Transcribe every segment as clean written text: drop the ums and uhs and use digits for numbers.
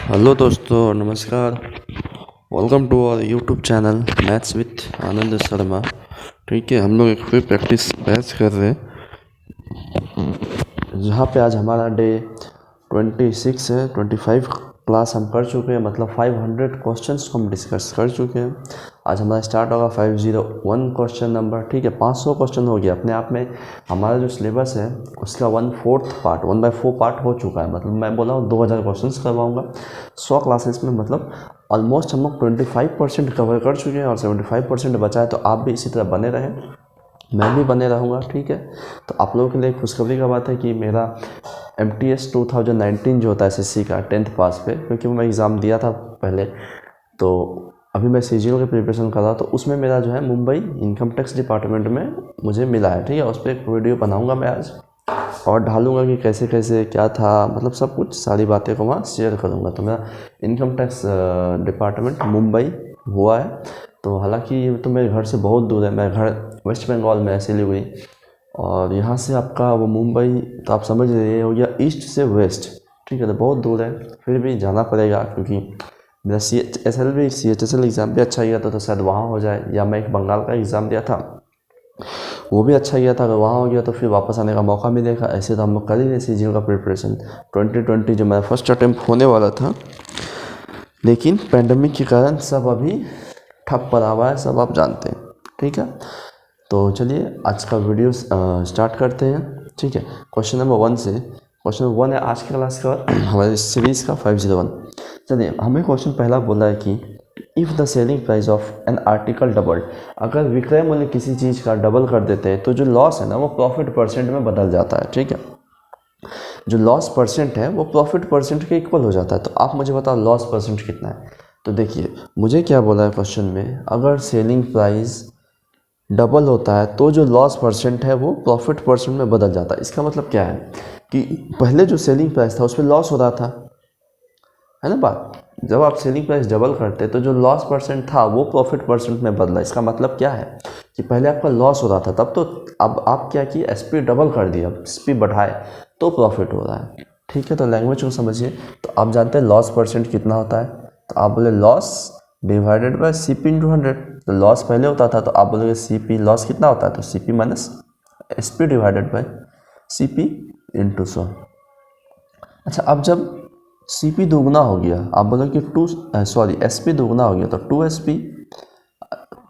Hello दोस्तों, नमस्कार। Welcome to our YouTube channel maths with Anand Sharma. ठीक है, हम लोग एक फिर प्रैक्टिस बैच कर रहे हैं, जहाँ पे आज हमारा डे 26 है। 25 क्लास हम कर चुके हैं, मतलब 500 क्वेश्चंस को हम डिस्कस कर चुके हैं। आज हमारा स्टार्ट होगा 501 क्वेश्चन नंबर। ठीक है, 500 क्वेश्चन हो गया अपने आप में। हमारा जो सिलेबस है उसका 1/4 पार्ट 1/4 पार्ट हो चुका है। मतलब मैं बोला हूँ 2000 क्वेश्चन करवाऊँगा 100 क्लासेस में। मतलब ऑलमोस्ट हम लोग 25% कवर कर चुके हैं और 75% बचा है। तो आप भी इसी तरह बने रहें, मैं भी बने रहूँगा। ठीक है, तो आप लोगों के लिए खुशखबरी का बात है कि मेरा MTS 2019 जो होता है SSC का 10th पास पे, क्योंकि मैं एग्ज़ाम दिया था पहले, तो अभी मैं CGL की प्रिपरेशन कर रहा, तो उसमें मेरा जो है मुंबई इनकम टैक्स डिपार्टमेंट में मुझे मिला है। ठीक है, उस पर एक वीडियो बनाऊँगा मैं आज और डालूँगा कि कैसे कैसे क्या था, मतलब सब कुछ सारी बातें को वहाँ शेयर करूँगा। तो मेरा इनकम टैक्स डिपार्टमेंट मुंबई हुआ है। तो हालांकि ये तो मेरे घर से बहुत दूर है, मैं घर वेस्ट बंगाल में है, सिलीगुड़ी, और यहाँ से आपका वो मुंबई, तो आप समझ रहे हो गया ईस्ट से वेस्ट। ठीक है, तो बहुत दूर है, फिर भी जाना पड़ेगा क्योंकि मेरा CHSL एग्ज़ाम भी अच्छा गया था, तो शायद वहाँ हो जाए। या मैं एक बंगाल का एग्ज़ाम दिया था, वो भी अच्छा गया था, अगर वहाँ हो गया तो फिर वापस आने का मौका मिलेगा। ऐसे तो हम लोग कर ही रहे CGL का प्रिपरेशन 2020 जो मेरा फर्स्ट अटैम्प्ट होने वाला था, लेकिन पैंडमिक के कारण सब अभी ठप पड़ा हुआ है, सब आप जानते हैं। ठीक है, तो चलिए आज का वीडियो स्टार्ट करते हैं। ठीक है, क्वेश्चन नंबर 1 से। क्वेश्चन नंबर 1 है आज की क्लास का, हमारे सीरीज़ का 501। चलिए, हमें क्वेश्चन पहला बोला है कि if the selling price of an article doubled, अगर विक्रय मूल्य किसी चीज़ का डबल कर देते हैं तो जो लॉस है ना वो प्रॉफिट परसेंट में बदल जाता है। ठीक है, जो लॉस परसेंट है वो प्रॉफिट परसेंट के इक्वल हो जाता है। तो आप मुझे बताओ लॉस परसेंट कितना है। तो देखिए मुझे क्या बोला है क्वेश्चन में, अगर सेलिंग प्राइस डबल होता है तो जो लॉस परसेंट है वो प्रॉफिट परसेंट में बदल जाता है। इसका मतलब क्या है कि पहले जो सेलिंग प्राइस था उस पर लॉस हो रहा था, है ना बात। जब आप सेलिंग प्राइस डबल करते तो जो लॉस परसेंट था वो प्रॉफिट परसेंट में बदला। इसका मतलब क्या है कि पहले आपका लॉस हो रहा था तब, तो अब आप क्या किए, SP डबल कर दिया, SP बढ़ाए तो प्रॉफिट हो रहा है। ठीक है, तो लैंग्वेज को समझिए। तो आप जानते हैं लॉस परसेंट कितना होता है, तो आप बोले लॉस डिवाइडेड बाय CP × 100। तो लॉस पहले होता था तो आप बोलोगे CP लॉस कितना होता है, तो CP minus SP divided by CP × 100। अच्छा, अब जब CP दोगुना हो गया, आप बोलोगे SP दोगुना हो गया, तो 2SP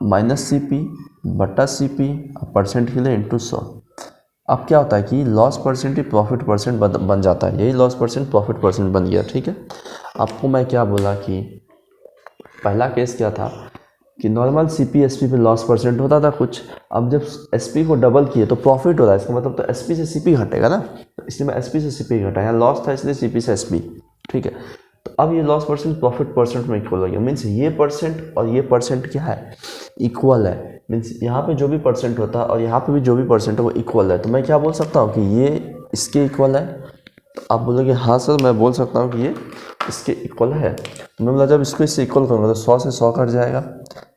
माइनस CP बटा CP परसेंट के लिए × 100। अब क्या होता है कि लॉस परसेंट ही प्रॉफिट परसेंट बन जाता है, यही लॉस परसेंट प्रॉफिट परसेंट बन गया। ठीक है, आपको मैं क्या बोला कि पहला केस क्या था कि नॉर्मल CP SP पे लॉस परसेंट होता था कुछ, अब जब SP को डबल किए तो प्रॉफिट हो रहा है। इसका मतलब तो SP से CP घटेगा ना, तो इसलिए मैं SP से CP घटा, यहाँ लॉस था इसलिए CP से SP। ठीक है, तो अब ये लॉस परसेंट प्रॉफिट परसेंट में इक्वल हो गया। मीन्स ये परसेंट और ये परसेंट क्या है, इक्वल है। मीन्स यहाँ पे जो भी परसेंट होता है और यहाँ पे भी जो भी परसेंट है वो इक्वल है। तो मैं क्या बोल सकता हूँ कि ये इसके इक्वल है। तो आप बोलोगे हाँ सर, मैं बोल सकता हूँ कि ये इसके इक्वल है। तो मैं बोला जब इसको इससे इक्वल करूँगा तो 100 से 100 कट जाएगा,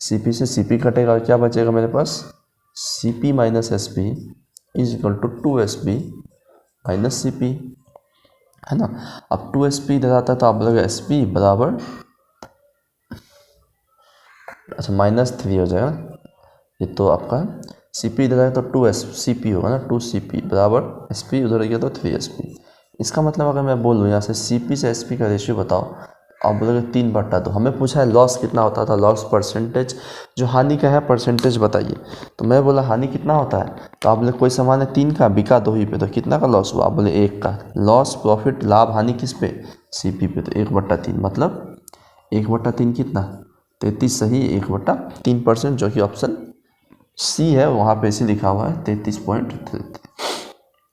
CP से CP कटेगा, और क्या बचेगा मेरे पास, CP minus SP is equal to 2SP minus CP, है ना। अब 2SP इधर आता है तो आप बोलोगे SP बराबर, अच्छा -3 हो जाएगा ना, ये तो आपका CP इधर आए तो 2CP होगा ना, 2CP बराबर SP, उधर गया तो 3SP। इसका मतलब अगर मैं बोलूँ यहाँ से CP से SP का रेशियो बताओ, आप बोलोगे 3/2। तो हमें पूछा है लॉस कितना होता था, लॉस परसेंटेज, जो हानि का है परसेंटेज बताइए। तो मैं बोला हानि कितना होता है, तो आप बोले कोई सामान है 3 का, बिका 2 ही पे, तो कितना का लॉस हुआ, आप बोले 1 का। लॉस प्रॉफिट लाभ हानि किस पे, CP पे, तो 1/3, मतलब 1/3 कितना, 33 सही, 1/3%, जो कि ऑप्शन C है, वहाँ पे इसी लिखा हुआ है 33.3।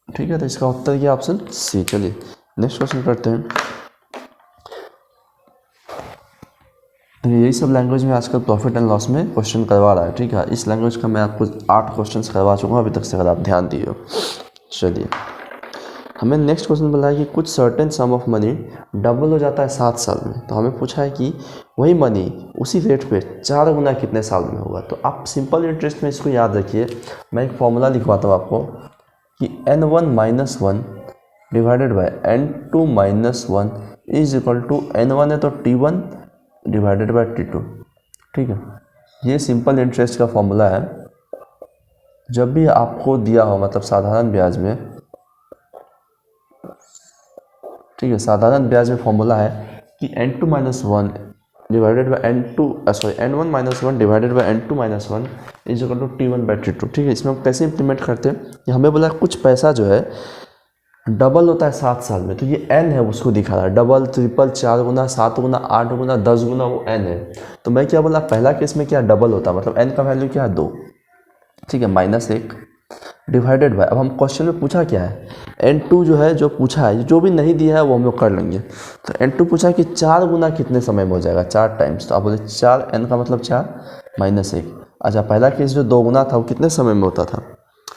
ठीक है, तो इसका उत्तर क्या, ऑप्शन C। चलिए नेक्स्ट क्वेश्चन करते हैं। तो यही सब लैंग्वेज में आजकल प्रॉफिट एंड लॉस में क्वेश्चन करवा रहा है। ठीक है, इस लैंग्वेज का मैं आपको 8 क्वेश्चन करवा चुका अभी तक से, अगर आप ध्यान दिए हो। चलिए, हमें नेक्स्ट क्वेश्चन बोला है कि कुछ certain some of money double हो जाता है 7 साल में। तो हमें पूछा है कि वही मनी उसी रेट पे 4 गुना कितने साल में होगा। तो आप सिंपल इंटरेस्ट में इसको याद रखिए। मैं एक फॉर्मूला लिखवाता हूँ आपको कि N1 - 1 divided by N2 - 1 is equal to N1 है तो T1 डिवाइडेड बाई T2। ठीक है, ये सिंपल इंटरेस्ट का फॉर्मूला है। जब भी आपको दिया हो मतलब साधारण ब्याज में, ठीक है, साधारण ब्याज में फॉर्मूला है कि N2 minus one divided by N1 minus one divided by N2 minus one is equal to T1 by T2। ठीक है, इसमें हम कैसे इंप्लीमेंट करते हैं कि हमें बोला कुछ पैसा जो है डबल होता है 7 साल में, तो ये n है उसको दिखा रहा है, डबल ट्रिपल 4 गुना 7 गुना 8 गुना 10 गुना वो n है। तो मैं क्या बोला, पहला केस में क्या डबल होता है, मतलब n का वैल्यू क्या है 2। ठीक है, -1 डिवाइडेड बाय, अब हम क्वेश्चन में पूछा क्या है, N2 जो है जो पूछा है, जो भी नहीं दिया है वो हम लोग कर लेंगे। तो N2 पूछा कि 4 गुना कितने समय में हो जाएगा, 4 टाइम्स, तो आप बोले 4, n का मतलब 4 -1। अच्छा, पहला केस जो 2 गुना था वो कितने समय में होता था,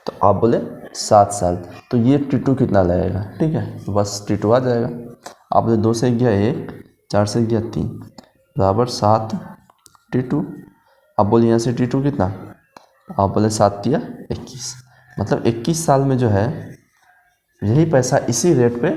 तो आप बोले 7 साल, तो ये T2 कितना लगेगा। ठीक है, तो बस T2 आ जाएगा। आप बोले 2 से गया 1, 4 से गया 3 बराबर 7 T2। आप बोले यहाँ से T2 कितना, आप बोले 7 या 21, मतलब 21 साल में जो है यही पैसा इसी रेट पे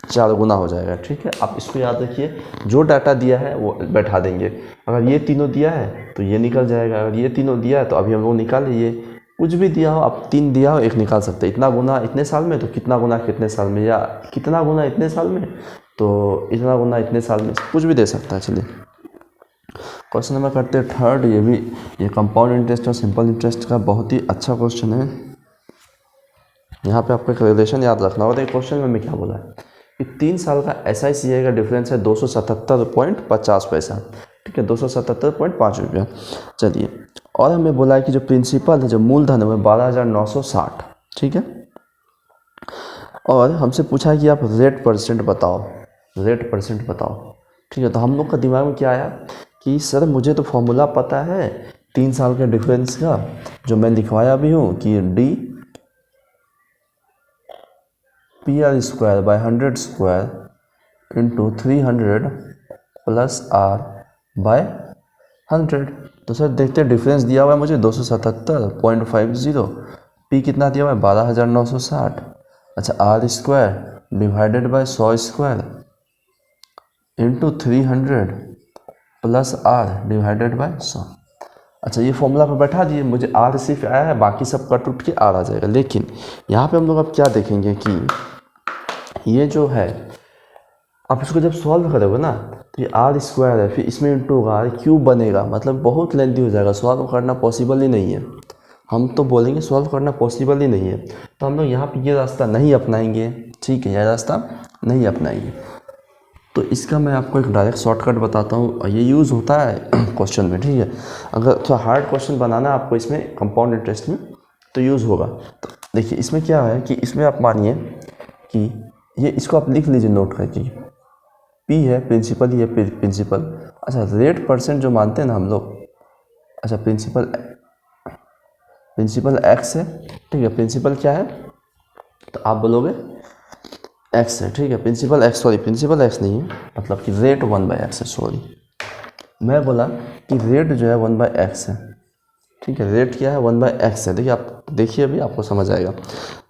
4 गुना हो जाएगा। ठीक है, आप इसको याद रखिए, जो डाटा दिया है वो बैठा देंगे। अगर ये तीनों दिया है तो ये निकल जाएगा, अगर ये तीनों दिया है तो अभी हम लोग निकाल लिए, कुछ भी दिया हो, आप 3 दिया हो 1 निकाल सकते हैं। इतना गुना इतने साल में तो कितना गुना कितने साल में, या कितना गुना इतने साल में तो इतना गुना इतने साल में, कुछ भी दे सकता है। चलिए क्वेश्चन नंबर करते हैं थर्ड। ये कंपाउंड इंटरेस्ट और सिंपल इंटरेस्ट का बहुत ही अच्छा क्वेश्चन है। यहाँ पे आपको एक रिलेशन याद रखना होगा। एक क्वेश्चन में क्या बोला है कि 3 साल का SICI का डिफरेंस है 277.50 पैसा। ठीक है, 277.5 रुपया। चलिए, और हमें बोला है कि जो प्रिंसिपल है, जो मूलधन है, वो 12,960। ठीक है, और हमसे पूछा है कि आप रेट परसेंट बताओ, रेट परसेंट बताओ। ठीक है, तो हम लोग का दिमाग में क्या आया कि सर मुझे तो फॉर्मूला पता है 3 साल के डिफरेंस का, जो मैं लिखवाया भी हूँ कि D PR square by 100 square into 300 plus R by 100। तो सर देखते हैं, डिफरेंस दिया हुआ है मुझे 277.50, P कितना दिया हुआ है 12,960। अच्छा, R square divided by 100 square into 300 plus R divided by 100। अच्छा, ये फॉर्मूला पर बैठा दिए, मुझे R सिर्फ आया है, बाकी सब कट उठ के R आ जाएगा। लेकिन यहाँ पे हम लोग अब क्या देखेंगे कि ये जो है, आप इसको जब सॉल्व करोगे ना तो ये R स्क्वायर है, फिर इसमें इंटू होगा R क्यूब बनेगा, मतलब बहुत लेंथी हो जाएगा, सॉल्व करना पॉसिबल ही नहीं है। हम तो बोलेंगे सॉल्व करना पॉसिबल ही नहीं है, तो हम लोग यहाँ पे ये रास्ता नहीं अपनाएंगे। ठीक है, यह रास्ता नहीं अपनाएंगे। तो इसका मैं आपको एक डायरेक्ट शॉर्टकट बताता हूँ, ये यूज़ होता है क्वेश्चन में। ठीक है, अगर थोड़ा हार्ड क्वेश्चन बनाना है आपको इसमें कंपाउंड इंटरेस्ट में तो यूज़ होगा। तो देखिए इसमें क्या है कि इसमें आप मानिए कि ये, इसको आप लिख लीजिए नोट करके, P है प्रिंसिपल, ये प्रिंसिपल। अच्छा, रेट परसेंट जो मानते हैं ना हम लोग, अच्छा प्रिंसिपल X है। ठीक है, प्रिंसिपल क्या है तो आप बोलोगे X है। ठीक है, प्रिंसिपल X नहीं है, मतलब कि रेट 1/x है। सॉरी, मैं बोला कि रेट जो है 1/x है। ठीक है, रेट क्या है 1/x है। देखिए, आप देखिए अभी आपको समझ आएगा।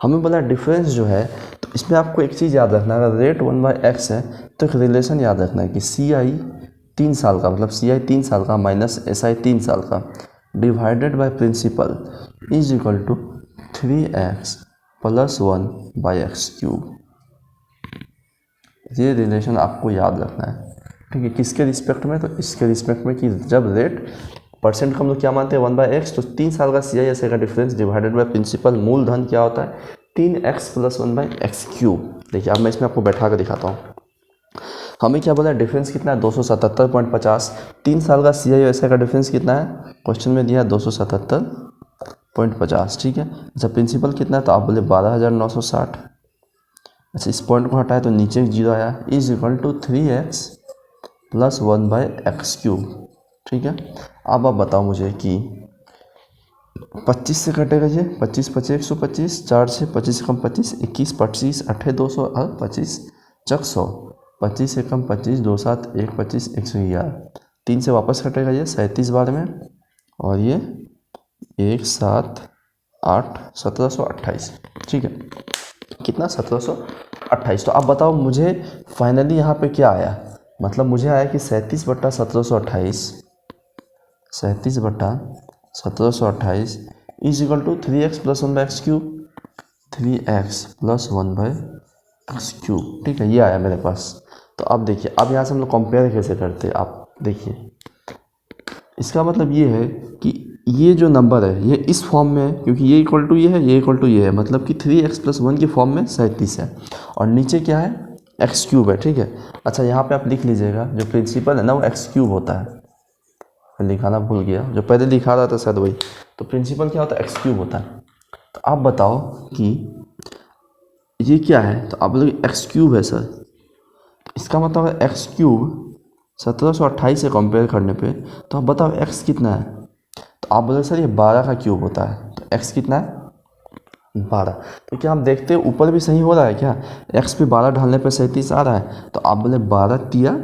हमें बोला डिफरेंस जो है, तो इसमें आपको एक चीज़ याद रखना है, अगर रेट 1/x है तो एक रिलेशन याद रखना है कि CI 3 साल का, मतलब CI 3 साल का माइनस SI 3 साल का divided by principal is equal to 3x plus 1/x³। ये रिलेशन आपको याद रखना है। ठीक है, किसके रिस्पेक्ट में, तो इसके रिस्पेक्ट में कि जब रेट परसेंट को हम लोग क्या मानते हैं 1/x, तो 3 साल का CI/SI का डिफरेंस डिवाइडेड बाय प्रिंसिपल मूलधन क्या होता है 3x प्लस 1/x³। देखिए अब मैं इसमें आपको बैठा कर दिखाता हूँ। हमें क्या बोला है, डिफरेंस कितना है 277.50। 3 साल का CI/SI का डिफरेंस कितना है, क्वेश्चन में दिया है 277.50। ठीक है, अच्छा प्रिंसिपल कितना है, तो आप बोले 12,960। अच्छा, इस पॉइंट को हटाए तो नीचे 0 आया, is equal to 3x plus 1/x³। ठीक है, अब आप बताओ मुझे कि 25 से कटेगा ये, 25 25 125, 4 से 25 से कम 25, 21 25 8 200 और 25 चक 100, 25 से कम 25, 2 7 1 25 111, 3 से वापस कटेगा ये 37 बार में, और ये 1 7 8 1728। ठीक है, कितना 1728। 28। तो अब बताओ मुझे फाइनली यहाँ पे क्या आया, मतलब मुझे आया कि 37/1728 37/1728 is equal to 3x + 1/x³, 3x + 1/x³। ठीक है, ये आया मेरे पास। तो अब देखिए, अब यहाँ से हम लोग कंपेयर कैसे करते हैं, आप देखिए। इसका मतलब ये है कि ये जो नंबर है ये इस फॉर्म में है, क्योंकि ये इक्वल टू ये है, ये इक्वल टू ये है, मतलब कि 3x + 1 की फॉर्म में 37 है, और नीचे क्या है, x³ है। ठीक है, अच्छा यहाँ पे आप लिख लीजिएगा, जो प्रिंसिपल है ना वो x³ होता है। मैं लिखाना भूल गया, जो पहले लिखा रहा था शायद वही। तो प्रिंसिपल क्या होता है, x³ होता है। तो आप बताओ कि ये क्या है, तो आप बोलोगे x³ है सर। इसका मतलब है x³ 1728 से कंपेयर करने पे, तो आप बताओ x कितना है। तो आप बोले सर ये 12 का क्यूब होता है, तो x कितना है, 12। तो क्या हम देखते हैं ऊपर भी सही हो रहा है क्या, x पे 12 ढालने पे 37 आ रहा है। तो आप बोले 12 तिया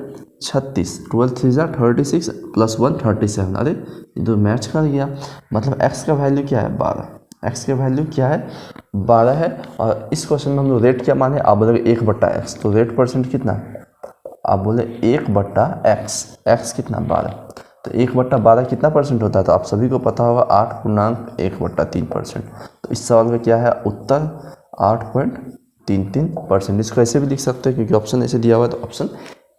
36, 12 3 ज़ा 36 + 1 37। अरे ये तो मैच कर गया, मतलब x का वैल्यू क्या है, 12। x का वैल्यू क्या है, 12 है। और इस क्वेश्चन में हम लोग रेट क्या माने, आप बोले 1/x, तो रेट परसेंट कितना, आप बोले 1/x, x कितना, 12। तो 1/12 कितना परसेंट होता है, तो आप सभी को पता होगा 8.1/3%। तो इस सवाल का क्या है उत्तर, 8.33%। इसको ऐसे भी लिख सकते हैं क्योंकि ऑप्शन ऐसे दिया हुआ है, तो ऑप्शन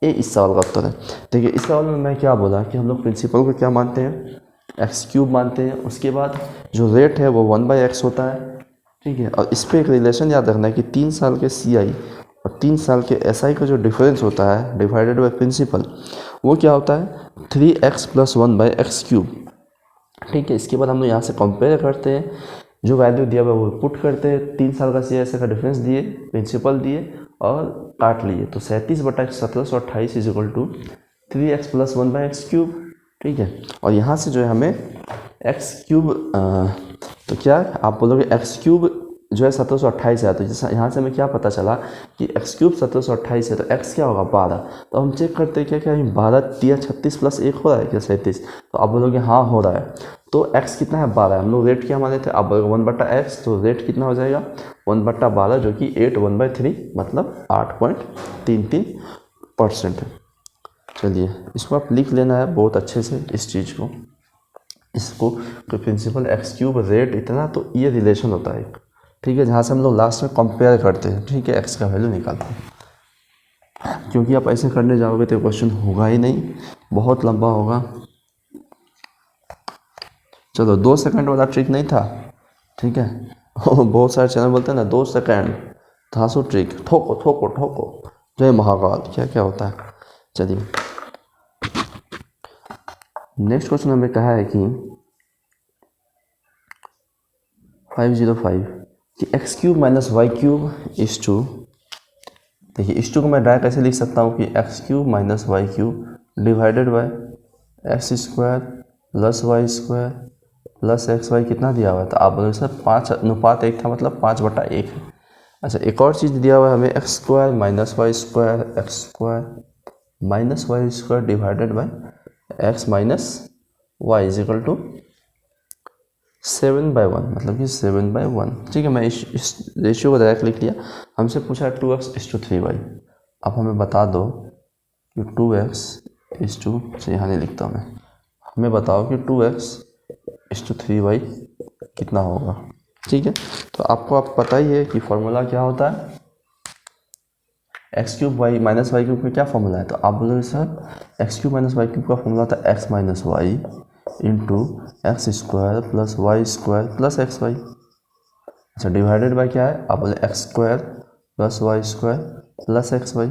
ए इस सवाल का उत्तर है। देखिए इस सवाल में मैं क्या बोला कि हम लोग प्रिंसिपल को क्या मानते हैं, x³ मानते हैं। उसके बाद जो रेट है वो 1/x होता है। ठीक है, और इस पर एक रिलेशन याद रखना है कि 3 साल के CI और 3 साल के SI का जो डिफरेंस होता है डिवाइडेड बाय प्रिंसिपल, वो क्या होता है, 3x + 1/x³। ठीक है, इसके बाद हम लोग यहाँ से कंपेयर करते हैं, जो वैल्यू दिया हुआ है वो पुट करते हैं, 3 साल का CI SI का डिफरेंस दिए, प्रिंसिपल दिए और काट लिए। तो 37/1728 is equal to 3x + 1/x³। ठीक है, और यहाँ से जो है हमें x³ तो क्या आप बोलोगे x³ जो है 1728 है। तो जैसा यहाँ से हमें क्या पता चला कि x³ 1728 है, तो x क्या होगा, 12। तो हम चेक करते हैं क्या 12 तिया 36 + 1 हो रहा है क्या, 37। तो आप बोलोगे हाँ हो रहा है। तो x कितना है, 12। हम लोग रेट क्या माने थे, आप बोलोगे 1/x, तो रेट कितना हो जाएगा 1/12, जो कि 8/1/3 मतलब 8.33% है। चलिए इसको आप लिख लेना है बहुत अच्छे से इस चीज़ को, इसको तो प्रिंसिपल x³ रेट इतना, तो ये रिलेशन होता है एक। ठीक है, जहाँ से हम लोग लास्ट में कंपेयर करते हैं। ठीक है, x का वैल्यू निकालते हैं, क्योंकि आप ऐसे करने जाओगे तो क्वेश्चन होगा ही नहीं, बहुत लंबा होगा। चलो 2 सेकंड वाला ट्रिक नहीं था। ठीक है बहुत सारे चैनल बोलते हैं ना 2 सेकंड था सो ट्रिक, ठोको ठोको ठोको, जय महाकाल, क्या क्या होता है। चलिए नेक्स्ट क्वेश्चन हमें कहा है कि 505 कि x³ - y³ इज टू, देखिए इस टू को मैं डायरेक्ट कैसे लिख सकता हूँ कि x³ - y³ divided by x² + y² + xy कितना दिया हुआ है। तो आप बोलोगे सर 5:1 था, मतलब 5/1 है। अच्छा एक और चीज़ दिया हुआ है हमें, x² - y² divided by x - y is equal to 7/1, मतलब कि 7/1। ठीक है, मैं इस रेशियो को डायरेक्ट लिख लिया। हमसे पूछा 2x:3y। अब हमें बता दो कि 2x:, यहाँ नहीं लिखता मैं, हमें बताओ कि 2x:3y कितना होगा। ठीक है, तो आपको आप पता ही है कि फॉर्मूला क्या होता है, x³ y - y³ का क्या फॉर्मूला है। तो आप बोलोगे सर x³ - y³ का फॉर्मूला था x - y into x² + y² + xy। अच्छा डिवाइडेड बाय क्या है, आप बोले x² + y² + xy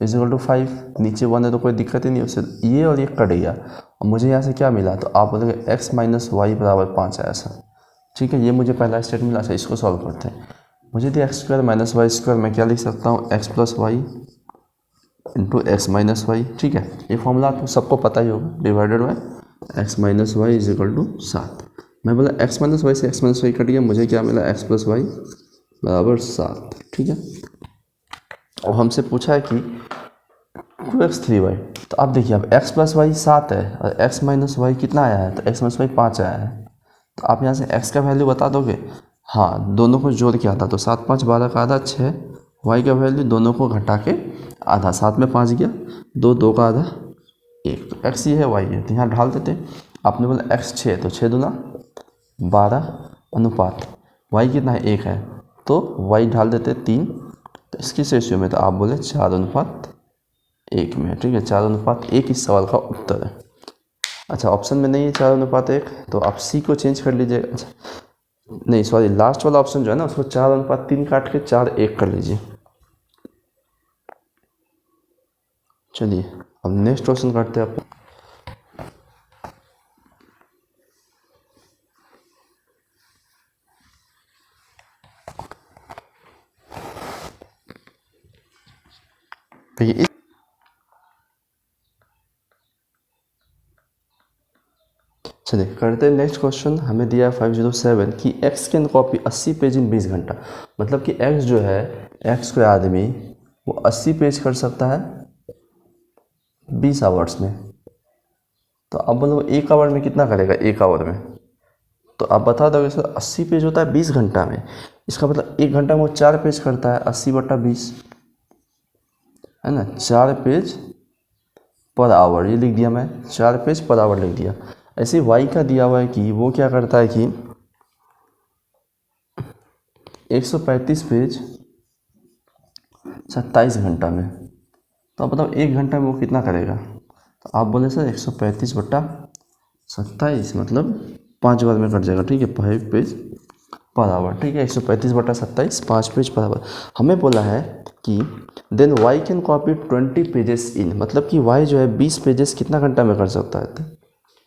is equal to 5। नीचे 1 है तो कोई दिक्कत ही नहीं, उससे ये और ये कट गया और मुझे यहाँ से क्या मिला, तो आप बोलोगे x - y = 5 है ऐसा। ठीक है, ये मुझे पहला स्टेट मिला। अच्छा इसको सॉल्व करते हैं। मुझे दिया x² - y², मैं क्या लिख सकता हूँ x + y into x - y। ठीक है, ये फॉर्मूला आपको सबको पता ही होगा, divided by x - y is equal to 7। मैं बोला x - y से x - y कट गया, मुझे क्या मिला x + y = 7। ठीक है, और हमसे पूछा है कि 2x:3y। तो अब देखिए अब x + y 7 है और x - y कितना आया है, तो x - y 5 आया है। तो आप यहाँ से x का वैल्यू बता दोगे, हाँ दोनों को जोड़ के आता, तो 7 × 5 = 12 का आधा 6 वाई का वैल्यू दोनों को घटा के आधा, साथ में 5 गया, 2, 2 का आधा 1, तो x ये है y है, तो यहाँ ढाल देते हैं। आपने बोला x 6 तो 6 दूना 12 अनुपात y कितना है 1 है, तो y ढाल देते हैं 3, तो इसकी रेशियो में तो आप बोले 4:1 में, ठीक है। 4:1 इस सवाल का उत्तर है। अच्छा, ऑप्शन में नहीं है 4:1, तो आप सी को चेंज कर लीजिएगा। अच्छा नहीं सॉरी, लास्ट वाला ऑप्शन जो है ना उसको 4:3 काट के 4:1 कर लीजिए। चलिए अब नेक्स्ट क्वेश्चन करते हैं। आप देखिए, चलिए करते हैं नेक्स्ट क्वेश्चन। हमें दिया है 507 कि x can copy 80 page in 20 घंटा। मतलब कि x जो है, x कोई आदमी वो 80 पेज कर सकता है 20 आवर्स में। तो अब बोलो 1 आवर में कितना करेगा, 1 आवर में। तो आप बता दोगे सर 80 पेज होता है 20 घंटा में, इसका मतलब 1 घंटा में वो 4 पेज करता है, 80/20 है ना, 4 पेज पर आवर, ये लिख दिया मैं, 4 पेज पर आवर लिख दिया। ऐसे y का दिया हुआ है कि वो क्या करता है कि 135 पेज 27 घंटा में। तो आप बताओ 1 घंटा में वो कितना करेगा। तो आप बोले सर 135/27 मतलब 5 बार में कट जाएगा, ठीक है, 5 पेज पर आवर, ठीक है। 135/27 5 पेज पर आवर। हमें बोला है कि then Y can copy 20 pages in, मतलब कि वाई जो है 20 पेजेस कितना घंटा में कर सकता है।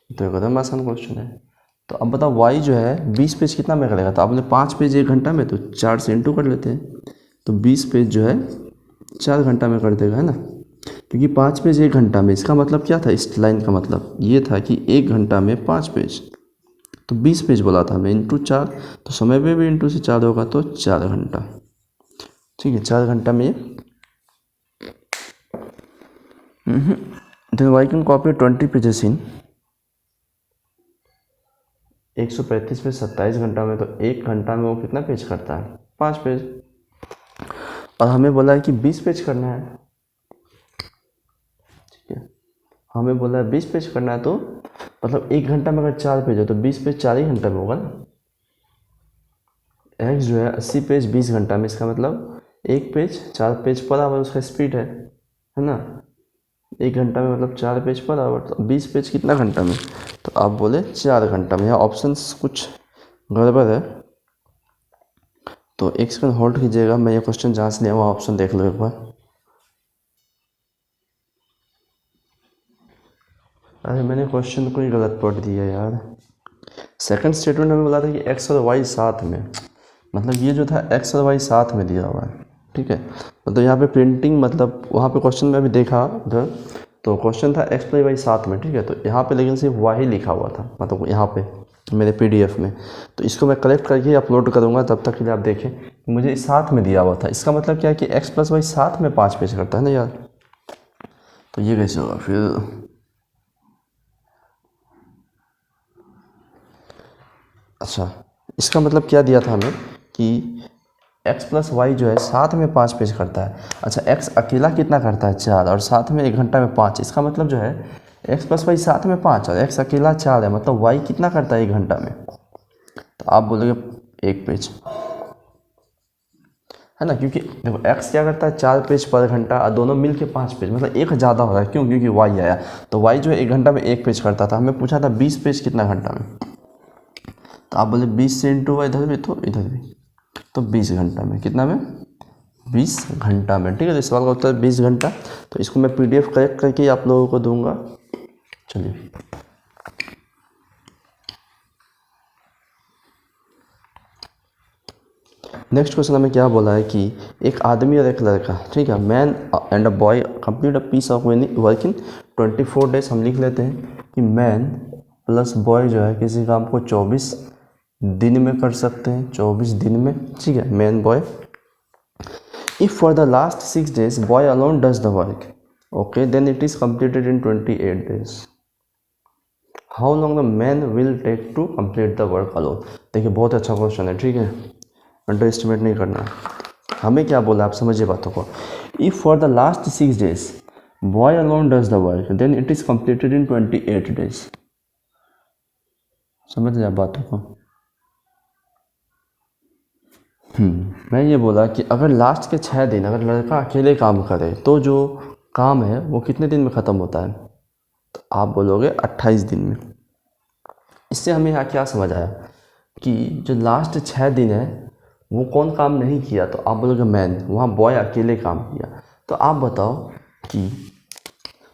तो एकदम आसान क्वेश्चन है। तो अब बताओ वाई जो है 20 पेज कितना में करेगा। तो आपने 5 पेज 1 घंटा में, तो 4 से इंटू कर लेते हैं, तो 20 पेज जो है 4 घंटा में कर देगा, है ना। क्योंकि 5 पेज 1 घंटा में, इसका मतलब क्या था, इस लाइन का मतलब ये था कि 1 घंटा में 5 पेज, तो 20 पेज बोला था हमें, इंटू 4, तो समय पे भी इंटू से 4 होगा, तो 4 घंटा, ठीक है। 4 घंटा में then Y can copy 20 pages in 135 page 27 घंटा में, तो 1 घंटा में वो कितना पेज करता है, 5 पेज। और हमें बोला है कि 20 पेज करना है, ठीक है। हमें बोला है 20 पेज करना है, तो मतलब 1 घंटा में अगर 4 पेज है तो 20 पेज 4 ही घंटा में होगा ना। एक्स जो है 80 पेज 20 घंटा में, इसका मतलब 1 पेज 4 पेज पर आवर उसका स्पीड है ना। 1 घंटा में मतलब 4 पेज पर आवर, तो 20 पेज कितना घंटा में। तो आप बोले 4 घंटा में। यहाँ ऑप्शंस कुछ गड़बड़ है, तो एक सेकंड होल्ड कीजिएगा, मैं ये क्वेश्चन जांच लिया, वहाँ ऑप्शन देख लो एक बार। अरे मैंने क्वेश्चन को ही गलत पढ़ दिया यार। सेकंड स्टेटमेंट में बोला था कि एक्स और वाई साथ में, मतलब ये जो था एक्स और वाई साथ में दिया हुआ है, ठीक है। मतलब यहाँ पे प्रिंटिंग, मतलब वहाँ पे क्वेश्चन में भी देखा उधर, तो क्वेश्चन था एक्स प्लस वाई साथ में, ठीक है। तो यहाँ पे लेकिन सिर्फ वाई लिखा हुआ था, मतलब यहाँ पे मेरे पीडीएफ में। तो इसको मैं कलेक्ट करके अपलोड करूँगा, तब तक के लिए आप देखें। मुझे साथ में दिया हुआ था, इसका मतलब क्या है कि एक्स प्लस वाई साथ में 5 पेज करता है ना यार। तो ये कैसे होगा फिर। अच्छा, इसका मतलब क्या दिया था हमें कि x प्लस वाई जो है साथ में 5 पेज करता है। अच्छा, x अकेला कितना करता है 4, और साथ में 1 घंटा में 5। इसका मतलब जो है x प्लस वाई साथ में 5 और x अकेला 4 है, मतलब y कितना करता है 1 घंटा में। तो आप बोलोगे 1 पेज, है ना, क्योंकि देखो x क्या करता है 4 पेज पर घंटा, और दोनों मिल के 5 पेज, मतलब एक ज़्यादा हो रहा है। क्यों, क्योंकि y आया। तो y जो है 1 घंटा में 1 पेज करता था। हमें पूछा था 20 पेज कितना घंटा में, तो आप बोले 20 से इंटू इधर भी, तो इधर भी, तो 20 घंटा में, कितना में 20 घंटा में, ठीक है। तो इस सवाल का उत्तर 20 घंटा। तो इसको मैं पीडीएफ कलेक्ट करके आप लोगों को दूंगा। चलिए नेक्स्ट क्वेश्चन हमें क्या बोला है कि एक आदमी और एक लड़का, ठीक है, man and a boy complete a piece of work in 24 days. हम लिख लेते हैं कि मैन प्लस बॉय जो है किसी काम को 24 दिन में कर सकते हैं, 24 दिन में, ठीक है, man boy. If for the last 6 days boy alone does the work, okay, then it is completed in 28 days. How long the man will take to complete the work alone? देखिए बहुत अच्छा क्वेश्चन है, ठीक है, under estimate नहीं करना। हमें क्या बोला आप समझिए बातों को। If for the last 6 days boy alone does the work then it is completed in 28 days। समझ लिया बातों को। मैं ये बोला कि अगर लास्ट के 6 दिन अगर लड़का अकेले काम करे तो जो काम है वो कितने दिन में ख़त्म होता है, तो आप बोलोगे 28 दिन में। इससे हमें यहाँ क्या समझ आया कि जो लास्ट 6 दिन है वो कौन काम नहीं किया, तो आप बोलोगे मैन, वहाँ बॉय अकेले काम किया। तो आप बताओ कि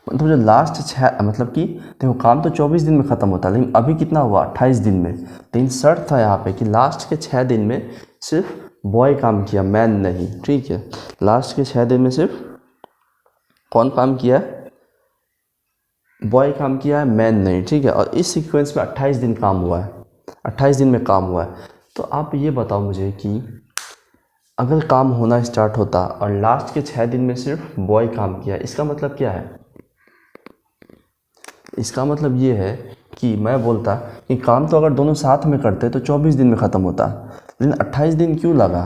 मतलब जो लास्ट 6 मतलब कि देखो काम तो 24 दिन में ख़त्म होता है, लेकिन अभी कितना हुआ 28 दिन में। लेकिन शर्त था यहाँ पे कि लास्ट के 6 दिन में सिर्फ बॉय काम किया, मैन नहीं। ठीक है, लास्ट के 6 दिन में सिर्फ कौन काम किया है, बॉय काम किया है, मैन नहीं। ठीक है, और इस सीक्वेंस में 28 दिन काम हुआ है, 28 दिन में काम हुआ है। तो आप ये बताओ मुझे कि अगर काम होना स्टार्ट होता और लास्ट के 6 दिन में सिर्फ बॉय काम किया, इसका मतलब क्या है, इसका मतलब ये है कि मैं बोलता कि काम तो अगर दोनों साथ में करते तो 24 दिन में ख़त्म होता, लेकिन 28 दिन क्यों लगा,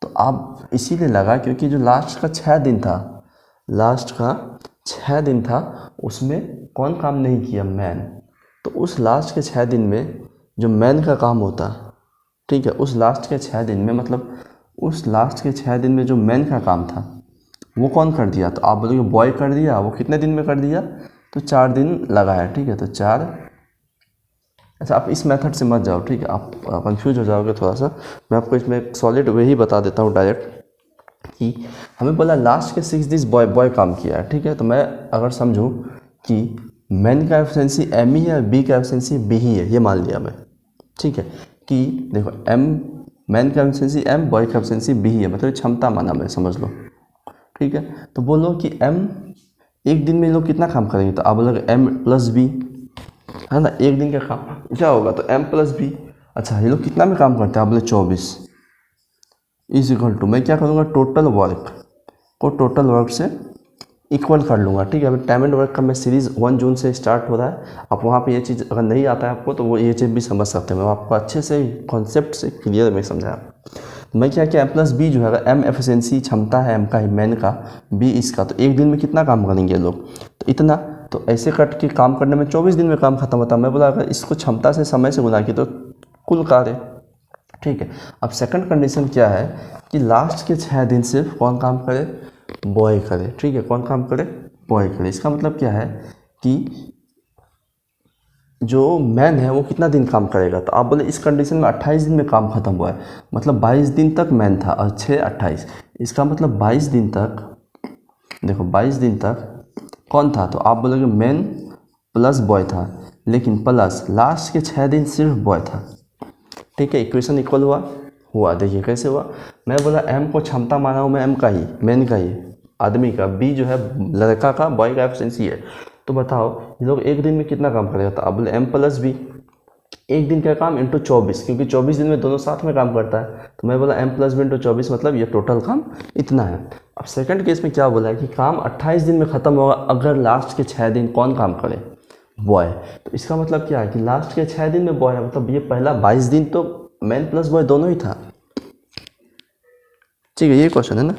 तो आप इसीलिए लगा क्योंकि जो लास्ट का 6 दिन था, लास्ट का 6 दिन था उसमें कौन काम नहीं किया, मैन। तो उस लास्ट के 6 दिन में जो मैन का काम होता, ठीक है, उस लास्ट के 6 दिन में मतलब उस लास्ट के 6 दिन में जो मैन का काम था वो कौन कर दिया, तो आप बोलोगे बॉय कर दिया। वो कितने दिन में कर दिया, तो 4 दिन लगा है। ठीक है, तो 4। अच्छा, आप इस मेथड से मत जाओ, ठीक है, आप कंफ्यूज हो जाओगे थोड़ा सा। मैं आपको इसमें एक सॉलिड वे ही बता देता हूँ डायरेक्ट कि हमें बोला लास्ट के 6 दिन बॉय काम किया है। ठीक है, तो मैं अगर समझूँ कि मैन का एफिशिएंसी एम ही है, बी का एफिशिएंसी बी ही है, ये मान लिया मैं। ठीक है, कि देखो एम मैन का एफिशिएंसी एम, बॉय का एफिशिएंसी बी ही है, मतलब क्षमता माना मैं, समझ लो। ठीक है, तो बोलो कि एम एक दिन में लोग कितना काम करेंगे, तो आप बोलोगे एम प्लस बी, है ना, एक दिन का काम क्या होगा, तो एम प्लस बी। अच्छा, ये लोग कितना में काम करते हैं, आप बोले 24 इज इक्वल टू, मैं क्या करूँगा, टोटल वर्क को टोटल वर्क से इक्वल कर लूँगा। ठीक है, अभी टाइम एंड वर्क का मैं सीरीज़ 1 जून से स्टार्ट हो रहा है। आप वहाँ पे ये चीज़ अगर नहीं आता है आपको तो वो ये चीज़ भी समझ सकते हैं, मैं आपको अच्छे से कॉन्सेप्ट से क्लियर में समझाया। मैं क्या एम प्लस बी जो है, अगर एम एफिशिएंसी क्षमता है एम का ही, मैन का, बी इसका, तो एक दिन में कितना काम करेंगे लोग, तो इतना। तो ऐसे कट के काम करने में 24 दिन में काम खत्म होता है। मैं बोला अगर इसको क्षमता से समय से गुना की तो कुल कार्य। ठीक है, अब सेकंड कंडीशन क्या है कि लास्ट के 6 दिन सिर्फ कौन काम करे, बॉय करे। ठीक है, कौन काम करे, बॉय करे। इसका मतलब क्या है कि जो मैन है वो कितना दिन काम करेगा, तो आप बोले इस कंडीशन में 28 दिन में काम खत्म हुआ है, मतलब 22 दिन तक मैन था और 6 28, इसका मतलब 22 दिन तक, देखो 22 दिन तक कौन था, तो आप बोलोगे मैन प्लस बॉय था, लेकिन प्लस लास्ट के 6 दिन सिर्फ बॉय था। ठीक है, इक्वेशन इक्वल हुआ। देखिए कैसे हुआ, मैं बोला एम को क्षमता माना हूँ मैं, एम का ही, मैन का ही, आदमी का, बी जो है लड़का का, बॉय का एफिशिएंसी है। तो बताओ ये लोग एक दिन में कितना काम करेगा, तो अब बोले एम प्लस बी, एक दिन का काम इंटू 24, क्योंकि 24 दिन में दोनों साथ में काम करता है। तो मैं बोला एम प्लस बी इंटू 24, मतलब ये टोटल काम इतना है। अब सेकंड केस में क्या बोला है कि काम 28 दिन में ख़त्म होगा अगर लास्ट के 6 दिन कौन काम करे, बॉय। तो इसका मतलब क्या है कि लास्ट के 6 दिन में बॉय है, मतलब ये पहला 22 दिन तो मैन प्लस बॉय दोनों ही था। ठीक है, ये क्वेश्चन है ना,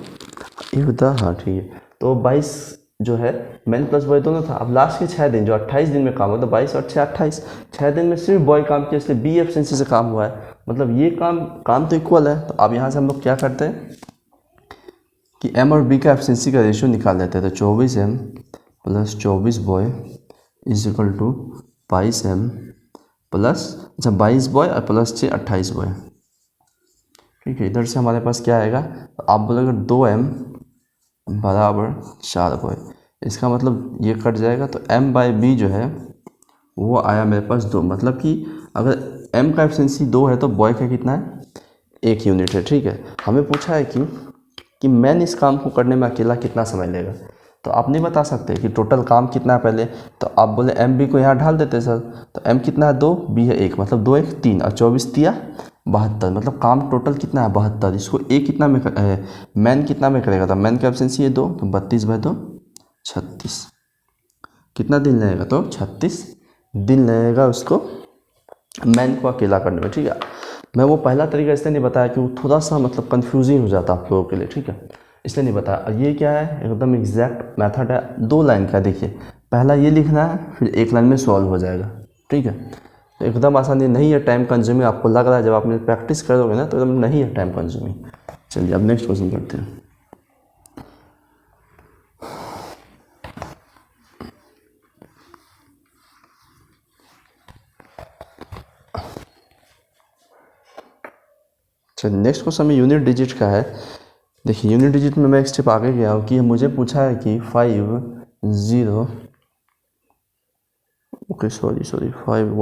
ये होता, हाँ ठीक है। तो 22 जो है मैन प्लस बॉय दोनों था। अब लास्ट के 6 दिन जो 28 दिन में काम हुआ, तो 22 और 6 28, 6 दिन में सिर्फ बॉय काम किया, इसलिए बी एफिशिएंसी से काम हुआ है, मतलब ये काम तो इक्वल है। तो अब यहाँ से हम लोग क्या करते हैं कि एम और बी का एफिशिएंसी का रेशियो निकाल लेते हैं। तो 24 M plus 24 boy is equal to 22 M plus, अच्छा 22 बॉय और प्लस 6 28 बॉय। ठीक है, इधर से हमारे पास क्या आएगा, तो आप बोलोगे 2m बराबर 4 बॉय, इसका मतलब ये कट जाएगा, तो m बाई बी जो है वो आया मेरे पास 2, मतलब कि अगर m का एफिशिएंसी 2 है तो बॉय का कितना है, 1 यूनिट है। ठीक है, हमें पूछा है कि मैन इस काम को करने में अकेला कितना समय लेगा, तो आप नहीं बता सकते कि टोटल काम कितना है पहले, तो आप बोले एम बी को यहाँ ढाल देते सर, तो एम कितना है 2, बी है 1, मतलब 2 1 3 और 24 तिया 72, मतलब काम टोटल कितना है 72। इसको ए कितना में मैन कितना में करेगा, तो मैन का एफिशिएंसी है 2, तो 32 बाई 2 36, कितना दिन लगेगा, तो 36 दिन लगेगा उसको मैन को अकेला करने में। ठीक है, मैं वो पहला तरीका इसलिए नहीं बताया कि वो थोड़ा सा मतलब कन्फ्यूजिंग हो जाता आप लोगों के लिए, ठीक है, इसलिए नहीं बताया। और ये क्या है, एकदम एग्जैक्ट मेथड है, 2 लाइन का। देखिए पहला ये लिखना है, फिर 1 लाइन में सॉल्व हो जाएगा, ठीक है। तो एकदम आसानी नहीं है, टाइम कंज्यूमिंग आपको लग रहा है, जब आपने प्रैक्टिस करोगे ना तो एकदम नहीं है टाइम कंज्यूमिंग। चलिए अब नेक्स्ट क्वेश्चन करते हैं। चलिए नेक्स्ट क्वेश्चन में यूनिट डिजिट का है। देखिए यूनिट डिजिट में मैं एक स्टेप आगे गया हूँ कि मुझे पूछा है कि 5 1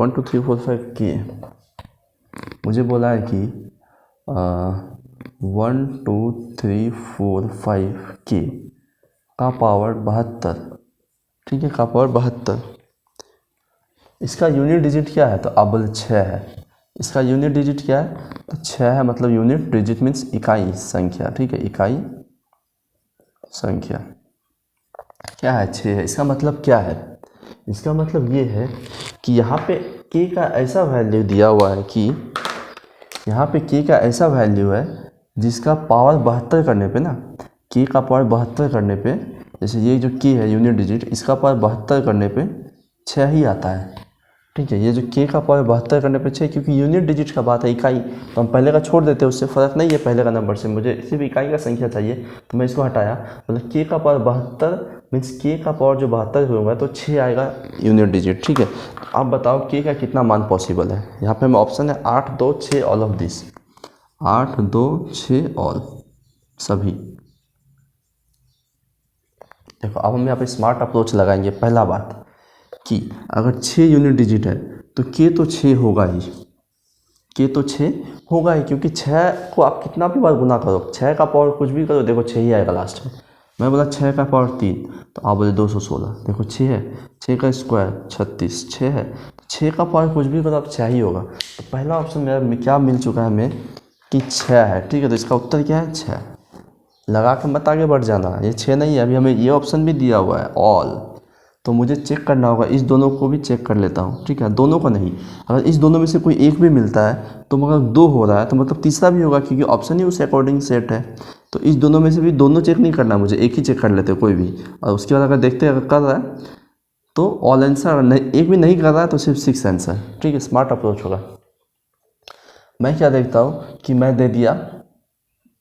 2 3 4 5 के, मुझे बोला है कि 1 2 3 4 5 के का पावर 72, ठीक है, का पावर 72। इसका यूनिट डिजिट क्या है, तो आप बोले 6 है। इसका यूनिट डिजिट क्या है, तो 6 है, मतलब यूनिट डिजिट मीन्स इकाई संख्या, ठीक है, इकाई संख्या क्या है, 6 है। इसका मतलब क्या है, इसका मतलब ये है कि यहाँ पे k का ऐसा वैल्यू दिया हुआ है कि यहाँ पे k का ऐसा वैल्यू है जिसका पावर 72 करने पे ना, k का पावर 72 करने पे, जैसे ये जो k है यूनिट डिजिट, इसका पावर 72 करने पे 6 ही आता है, ठीक है। ये जो k का पावर 72 करने पे 6, क्योंकि यूनिट डिजिट का बात है, इकाई, तो हम पहले का छोड़ देते हैं, उससे फ़र्क नहीं है पहले का नंबर से, मुझे सिर्फ इकाई का संख्या चाहिए, तो मैं इसको हटाया। मतलब k का पावर 72 मीन्स k का पावर जो 72 होगा तो 6 आएगा यूनिट डिजिट, ठीक है। आप बताओ k का कितना मान पॉसिबल है। यहाँ पे मैं ऑप्शन है 8 2 6 ऑल ऑफ दिस, 8 2 6 ऑल सभी। देखो अब हम यहाँ पे स्मार्ट अप्रोच लगाएंगे। पहला बात कि अगर 6 यूनिट डिजिट है तो k तो 6 होगा ही, k तो 6 होगा ही, क्योंकि 6 को आप कितना भी बार गुना करो, 6 का पावर कुछ भी करो, देखो 6 ही आएगा लास्ट में। मैं बोला 6 का पावर 3, तो आप बोले 216, देखो 6 है, 6 का स्क्वायर 36, 6 है, 6 का पावर कुछ भी करो आप 6 ही होगा। तो पहला ऑप्शन मेरा क्या मिल चुका है हमें कि 6 है, ठीक है। तो इसका उत्तर क्या है, 6। लगा के मत आगे बढ़ जाना, ये 6 नहीं है, अभी हमें ये ऑप्शन भी दिया हुआ है ऑल, तो मुझे चेक करना होगा, इस दोनों को भी चेक कर लेता हूँ, ठीक है। दोनों को नहीं, अगर इस दोनों में से कोई एक भी मिलता है तो मगर 2 हो रहा है तो मतलब तीसरा भी होगा, क्योंकि ऑप्शन ही उस अकॉर्डिंग सेट है। तो इस दोनों में से भी दोनों चेक नहीं करना मुझे, एक ही चेक कर लेते कोई भी, और उसके बाद अगर देखते अगर कर रहा है तो ऑल आंसर, नहीं एक भी नहीं कर रहा है तो सिर्फ 6 आंसर, ठीक है, स्मार्ट अप्रोच होगा। मैं क्या देखता हूँ कि मैं दे दिया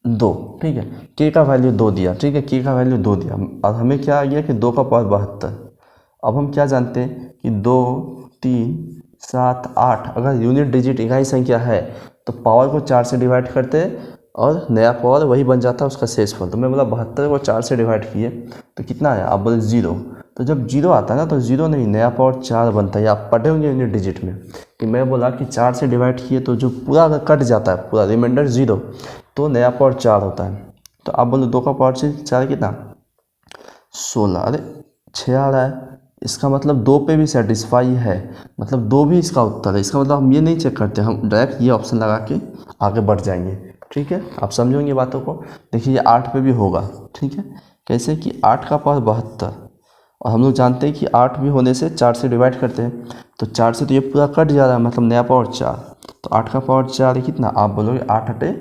2, ठीक है, k का वैल्यू 2 दिया, ठीक है, k का वैल्यू 2 दिया, और हमें क्या आ गया कि 2 का पावर 72। अब हम क्या जानते हैं कि 2 3 7 8 अगर यूनिट डिजिट इकाई संख्या है तो पावर को 4 से डिवाइड करते हैं और नया पावर वही बन जाता है उसका शेषफल। तो मैं बोला 72 को 4 से डिवाइड किए तो कितना आया, आप बोले 0। तो जब 0 आता है ना तो 0 नहीं, नया पावर 4 बनता है। आप पढ़े होंगे यूनिट डिजिट में कि मैं बोला कि 4 से डिवाइड किए तो जो पूरा अगर कट जाता है, पूरा रिमाइंडर 0, तो नया पावर 4 होता है। तो आप बोले 2 का पावर 4 कितना, 16। अरे 6 आ रहा है, इसका मतलब 2 पे भी सेटिस्फाई है, मतलब 2 भी इसका उत्तर है। इसका मतलब हम ये नहीं चेक करते, हम डायरेक्ट ये ऑप्शन लगा के आगे बढ़ जाएंगे, ठीक है। आप समझोगे बातों को। देखिए ये 8 पे भी होगा, ठीक है, कैसे कि 8 का पावर 72, और हम लोग जानते हैं कि 8 भी होने से 4 से डिवाइड करते हैं, तो 4 से तो ये पूरा कट जा रहा है, मतलब नया पावर 4। तो 8 का पावर 4 कितना, आप बोलोगे 8 8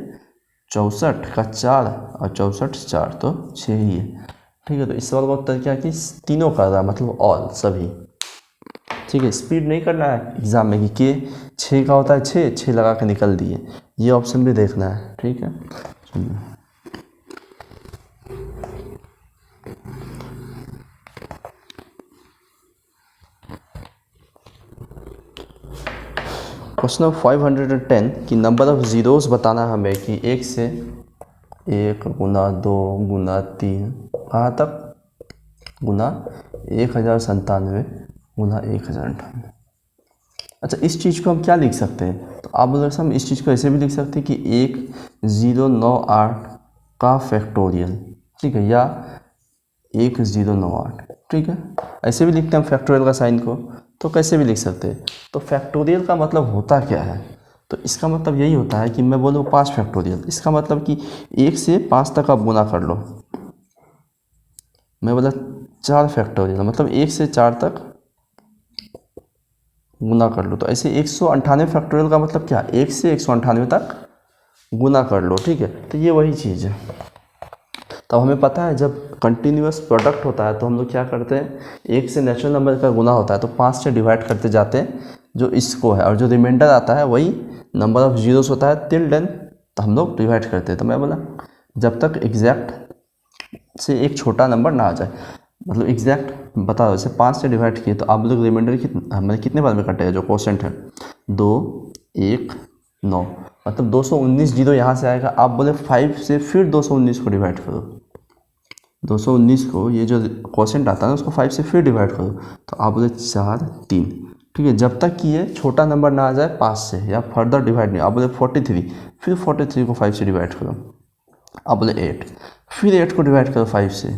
64 का 4 और 64 4 तो 6 ही है, ठीक है। तो इस सवाल का उत्तर क्या कि तीनों कर रहा है, मतलब ऑल सभी, ठीक है। स्पीड नहीं करना है एग्जाम में कि के 6 का होता है 6 लगा के निकल दिए, ये ऑप्शन भी देखना है, ठीक है। क्वेश्चन नंबर 510 कि नंबर ऑफ ज़ीरोस बताना हमें कि 1 से 1 गुना 2 गुना 3 कहाँ तक गुना 1097 गुना 1098। अच्छा इस चीज़ को हम क्या लिख सकते हैं, तो आप बोल सकते हम इस चीज़ को ऐसे भी लिख सकते हैं कि 1098 का फैक्टोरियल, ठीक है, या 1098, ठीक है। ऐसे भी लिखते हैं हम फैक्टोरियल का साइन को, तो कैसे भी लिख सकते हैं। तो फैक्टोरियल का मतलब होता क्या है, तो इसका मतलब यही होता है कि मैं बोलूँ 5 फैक्टोरियल, इसका मतलब कि 1 से 5 तक आप गुना कर लो। मैं बोला 4 फैक्टोरियल, मतलब 1 से 4 तक गुना कर लो। तो ऐसे 198 फैक्टोरियल का मतलब क्या, 1 से 198 तक गुना कर लो, ठीक है। तो ये वही चीज़ है। तो हमें पता है जब कंटिन्यूअस प्रोडक्ट होता है तो हम लोग क्या करते हैं, 1 से नेचुरल नंबर का गुना होता है तो 5 से डिवाइड करते जाते हैं जो इसको है, और जो रिमाइंडर आता है वही नंबर ऑफ जीरोस होता है टिल देन, तो हम लोग डिवाइड करते हैं। तो मैं बोला जब तक एग्जैक्ट से एक छोटा नंबर ना आ जाए, मतलब एग्जैक्ट बता दो, जैसे 5 से डिवाइड किए तो आप लोग रिमाइंडर हमें कितने बार में कटेगा, जो क्वोशेंट है 2 1 9, मतलब 219 जीरो यहाँ से आएगा। आप बोले 5 से फिर 219 को डिवाइड करो, 219 को ये जो क्वोशेंट आता है ना उसको 5 से फिर डिवाइड करो, तो आप बोले 4 3, ठीक है। जब तक कि ये छोटा नंबर ना आ जाए 5 से या फर्दर डिवाइड नहीं, आप बोले 43, फिर 43 को 5 से डिवाइड करो, आप बोले 8, फिर 8 को डिवाइड करो 5 से,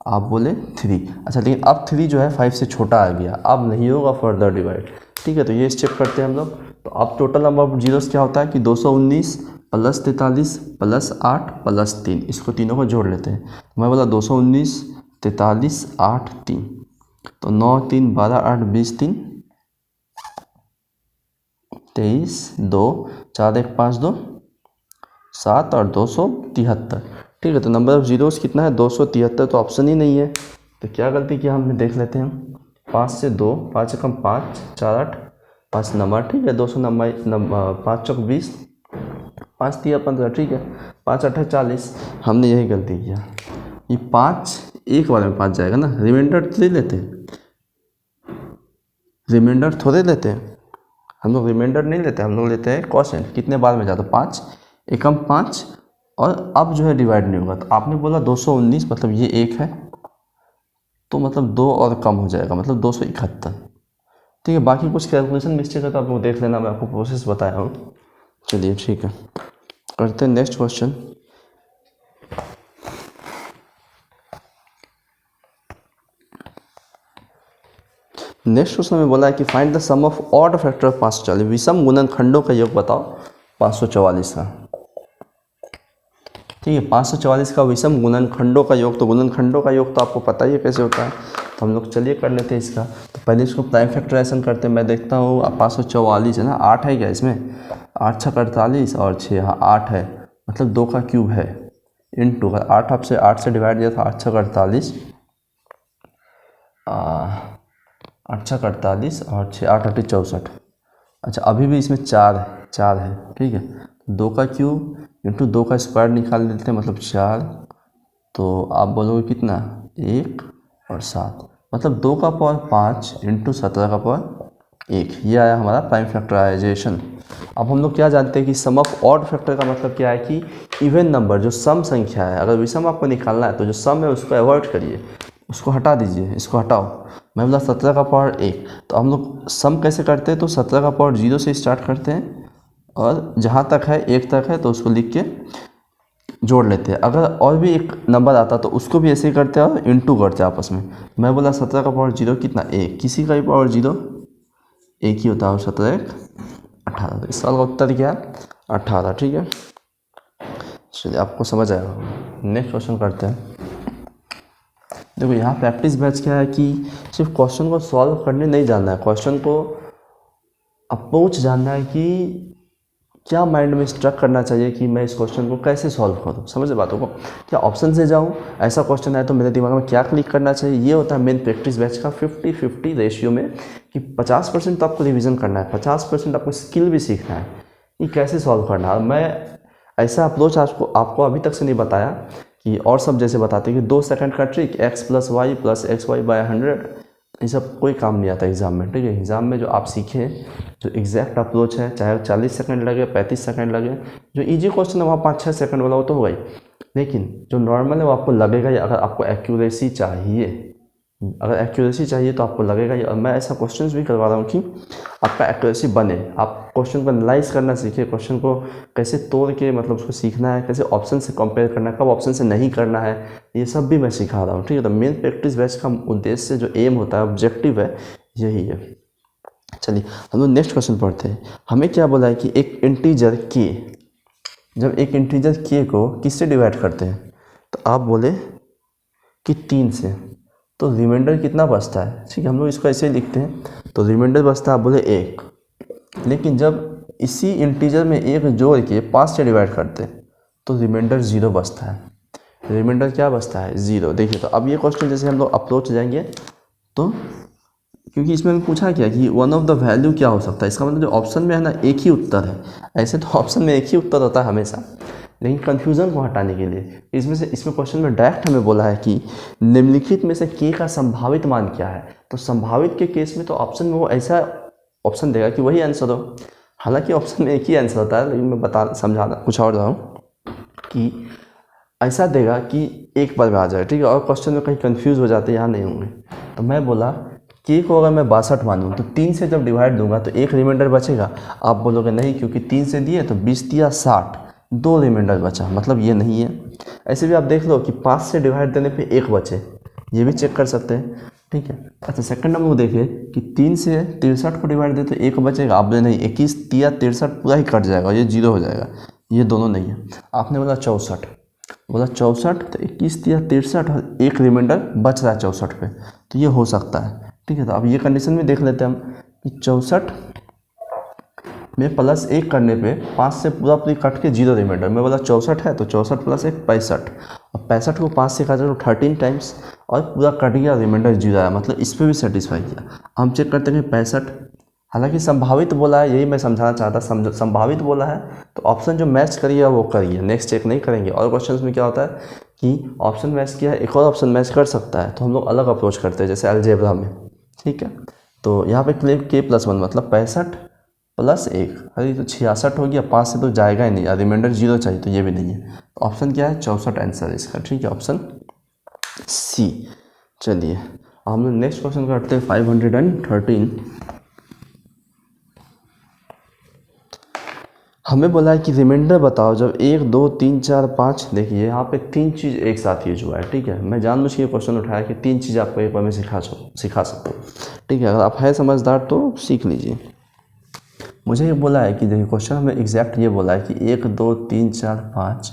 आप बोले 3। अच्छा, लेकिन अब 3 जो है 5 से छोटा आ गया, अब नहीं होगा फर्दर डिवाइड, ठीक है। तो ये स्टेप करते हैं हम लोग। तो अब टोटल नंबर ऑफ जीरोस क्या होता है कि 219 प्लस 43 प्लस 8 प्लस 3, इसको तीनों को जोड़ लेते हैं। मैं बोला 219 43 8 3, तो 9 3 12 8 20 3 23 2 4 1 5 2 7 और 273, ठीक है। तो नंबर ऑफ जीरोस कितना है 273, तो ऑप्शन ही नहीं है। तो क्या गलती किया हमने, देख लेते हैं हम। 5 से 2, 5 कम 5 4 8 5 नंबर, ठीक है। 290 5 चौक 20 5 तिया 15, ठीक है। 5 8 40, हमने यही गलती किया। ये 5 एक बार में 5 जाएगा ना, रिमाइंडर थोड़े लेते हैं, रिमाइंडर थोड़े लेते हैं हम लोग, रिमाइंडर नहीं लेते हम लोग, लेते हैं क्वोशेंट। कितने बार में जाता है 5 एकम 5, और अब जो है डिवाइड नहीं होगा। तो आपने बोला 219, मतलब ये 1 है, तो मतलब 2 और कम हो जाएगा, मतलब 271, ठीक है। बाकी कुछ कैलकुलेशन मिस्टेक है तो आप लोग देख लेना, मैं आपको प्रोसेस बताया हूँ। चलिए ठीक है, करते हैं नेक्स्ट क्वेश्चन। नेक्स्ट क्वेश्चन में बोला है कि find the sum of odd factor of 540, विषम गुणनखंडों का योग बताओ 544 का, ठीक है। 544 का विषम गुणनखंडों का योग, तो गुणनखंडों का योग तो आपको पता ही है कैसे होता है, तो हम लोग चलिए कर लेते हैं इसका। तो पहले इसको प्राइम फैक्टराइजेशन करते हैं। मैं देखता हूँ 544 है ना, 8 है क्या इसमें, 8 6 48 और 6, हाँ 8 है, मतलब 2 का क्यूब है, इंटू 8, आपसे 8 से डिवाइड दिया था, 8 6 48 8 6 48 और 6 8 8 64। अच्छा, अभी भी इसमें 4 है, ठीक है। 2 का क्यूब इंटू 2 का स्क्वायर निकाल लेते हैं, मतलब 4, तो आप बोलोगे कितना 1 और 7, मतलब 2 का पावर 5 इंटू 17 का पावर 1, ये आया हमारा प्राइम फैक्टराइजेशन। अब हम लोग क्या जानते हैं कि सम ऑफ ऑड फैक्टर का मतलब क्या है कि इवन नंबर जो सम संख्या है, अगर विषम आपको निकालना है तो जो सम है उसको अवॉइड करिए, उसको हटा दीजिए, इसको हटाओ। मैं बोला 17 का पावर 1, तो हम लोग सम कैसे करते हैं, तो 17 का पावर 0 से स्टार्ट करते हैं और जहाँ तक है 1 तक है तो उसको लिख के जोड़ लेते हैं। अगर और भी एक नंबर आता तो उसको भी ऐसे ही करते हैं और इंटू करते हैं आपस में। मैं बोला 17 का पावर 0 कितना 1, किसी का भी पावर 0 1 ही होता है, और 17 1 18, तो इस साल का उत्तर क्या है 18, ठीक है। चलिए आपको समझ आएगा। नेक्स्ट क्वेश्चन करते हैं। देखो यहाँ प्रैक्टिस बैच क्या है कि सिर्फ क्वेश्चन को सॉल्व करने नहीं जानना है, क्वेश्चन को अप्रोच जानना है कि क्या माइंड में स्ट्रक करना चाहिए कि मैं इस क्वेश्चन को कैसे सॉल्व करूँ। समझ बातों को, क्या ऑप्शन से जाऊँ, ऐसा क्वेश्चन है तो मेरे दिमाग में क्या क्लिक करना चाहिए। ये होता है मेन प्रैक्टिस बैच का 50-50 रेशियो में, कि 50% तो आपको रिवीजन करना है, 50% आपको स्किल भी सीखना है कि कैसे सॉल्व करना है। मैं ऐसा अप्रोच आपको अभी तक से नहीं बताया कि और सब जैसे बताते हैं कि 2 सेकंड का ट्रिक x + y + xy/100, ये सब कोई काम नहीं आता एग्ज़ाम में, ठीक है। एग्ज़ाम में जो आप सीखें, जो एग्जैक्ट अप्रोच है, चाहे 40 सेकंड लगे 35 सेकंड लगे, जो इजी क्वेश्चन है वहाँ 5-6 सेकंड वाला वो तो होगा ही, लेकिन जो नॉर्मल है वो आपको लगेगा ही। अगर आपको एक्यूरेसी चाहिए, तो आपको लगेगा ही। और मैं ऐसा क्वेश्चंस भी करवा रहा हूँ कि आपका एक्यूरेसी बने, आप क्वेश्चन को एनालाइज करना सीखे, क्वेश्चन को कैसे तोड़ के मतलब उसको सीखना है, कैसे ऑप्शन से कंपेयर करना है, कब ऑप्शन से नहीं करना है, ये सब भी मैं सिखा रहा हूँ, ठीक है। तो मेन प्रैक्टिस बैच का उद्देश्य, जो एम होता है, ऑब्जेक्टिव है, यही है। चलिए हम लोग नेक्स्ट क्वेश्चन पढ़ते हैं। हमें क्या बोला है कि एक इंटीजर के, जब एक इंटीजर के को किससे डिवाइड करते हैं, तो आप बोले कि 3 से, तो रिमाइंडर कितना बचता है, ठीक है, हम लोग इसको ऐसे ही लिखते हैं। तो रिमाइंडर बचता है, आप बोले 1, लेकिन जब इसी इंटीजर में 1 जोड़ के 5 से डिवाइड करते हैं तो रिमाइंडर 0 बचता है। रिमाइंडर क्या बचता है, 0। देखिए तो अब ये क्वेश्चन जैसे हम लोग अप्रोच जाएंगे तो, क्योंकि इसमें हमें पूछा क्या कि वन ऑफ द वैल्यू क्या हो सकता है, इसका मतलब जो ऑप्शन में है ना एक ही उत्तर है। ऐसे तो ऑप्शन में एक ही उत्तर होता है हमेशा, लेकिन कन्फ्यूज़न को हटाने के लिए इसमें क्वेश्चन में डायरेक्ट हमें बोला है कि निम्नलिखित में से के का संभावित मान क्या है। तो संभावित के केस में तो ऑप्शन में वो ऐसा ऑप्शन देगा कि वही आंसर हो। हालांकि ऑप्शन में एक ही आंसर होता है, लेकिन मैं समझाना कुछ और रहा हूँ कि ऐसा देगा कि एक बार में आ जाए, ठीक है, और क्वेश्चन में कहीं कंफ्यूज हो जाते हैं, यहाँ नहीं होंगे। तो मैं बोला के को अगर मैं 62 मानूँ तो 3 से जब डिवाइड दूंगा तो एक रिमाइंडर बचेगा। आप बोलोगे नहीं, क्योंकि 3 से दिए तो 20 दिया 60, 2 रिमाइंडर बचा, मतलब ये नहीं है। ऐसे भी आप देख लो कि 5 से डिवाइड देने पे 1 बचे, ये भी चेक कर सकते हैं, ठीक है। अच्छा सेकंड नंबर को देखिए कि 3 से 63 को डिवाइड दे तो 1 बचेगा। आपने नहीं, 21 दिया 63 पूरा ही कट जाएगा, ये 0 हो जाएगा, ये दोनों नहीं है। आपने बोला 64, बोला 64 तो 21 दिया 63 और एक रिमाइंडर बच रहा है 64 पे, तो ये हो सकता है, ठीक है। तो अब ये कंडीशन में देख लेते हैं हम कि 64 में +1 करने पे 5 से पूरा कट के 0 रिमाइंडर। मैं बोला 64 है तो 64 + 1 65, और 65 को 5 से काटा तो 13 टाइम्स और पूरा कट गया, रिमाइंडर 0 आया, मतलब इस पर भी सेटिस्फाई किया। हम चेक करते हैं 65, हालांकि संभावित बोला है, यही मैं समझाना चाहता, संभावित बोला है तो ऑप्शन जो मैच करिए वो करिए, नेक्स्ट चेक नहीं करेंगे। और क्वेश्चंस में क्या होता है कि ऑप्शन मैच किया है, एक और ऑप्शन मैच कर सकता है, तो हम लोग अलग अप्रोच करते हैं, जैसे अलजेब्रा में, ठीक है। तो यहाँ पे k+1 मतलब 65 + 1, अरे तो 66 हो गया, 5 से तो जाएगा ही नहीं, रिमाइंडर 0 चाहिए, तो ये भी नहीं है। तो ऑप्शन क्या है, 64 आंसर है इसका, ठीक है, ऑप्शन सी। चलिए हम लोग नेक्स्ट क्वेश्चन करते हैं 513। हमें बोला है कि रिमाइंडर बताओ जब 1 2 3 4 5। देखिए यहाँ पे 3 चीज़ एक साथ यूज हुआ है, ठीक है। मैं जानबूझ के क्वेश्चन उठाया कि 3 चीज़ आपको एक बार में सिखा सकता हूँ, ठीक है। अगर आप है समझदार तो सीख लीजिए। मुझे ये बोला है कि देखिए क्वेश्चन हमें एग्जैक्ट ये बोला है कि 1 2 3 4 5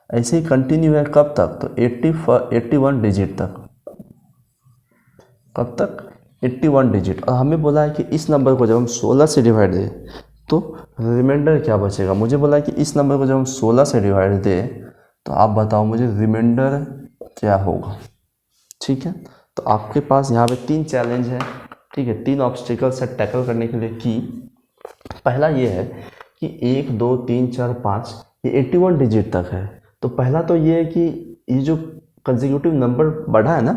ऐसे ही कंटिन्यू है, कब तक, तो 81 डिजिट तक, कब तक, 81 डिजिट। और हमें बोला है कि इस नंबर को जब हम 16 से डिवाइड दें तो रिमाइंडर क्या बचेगा। मुझे बोला है कि इस नंबर को जब हम 16 से डिवाइड दें तो आप बताओ मुझे रिमाइंडर क्या होगा, ठीक है। तो आपके पास यहाँ पे 3 चैलेंज है, ठीक है, 3 ऑब्स्टिकल्स है टैकल करने के लिए। कि पहला ये है कि 1 2 3 4 5 ये 81 डिजिट तक है। तो पहला तो ये है कि ये जो कंसेक्यूटिव नंबर बढ़ा है ना,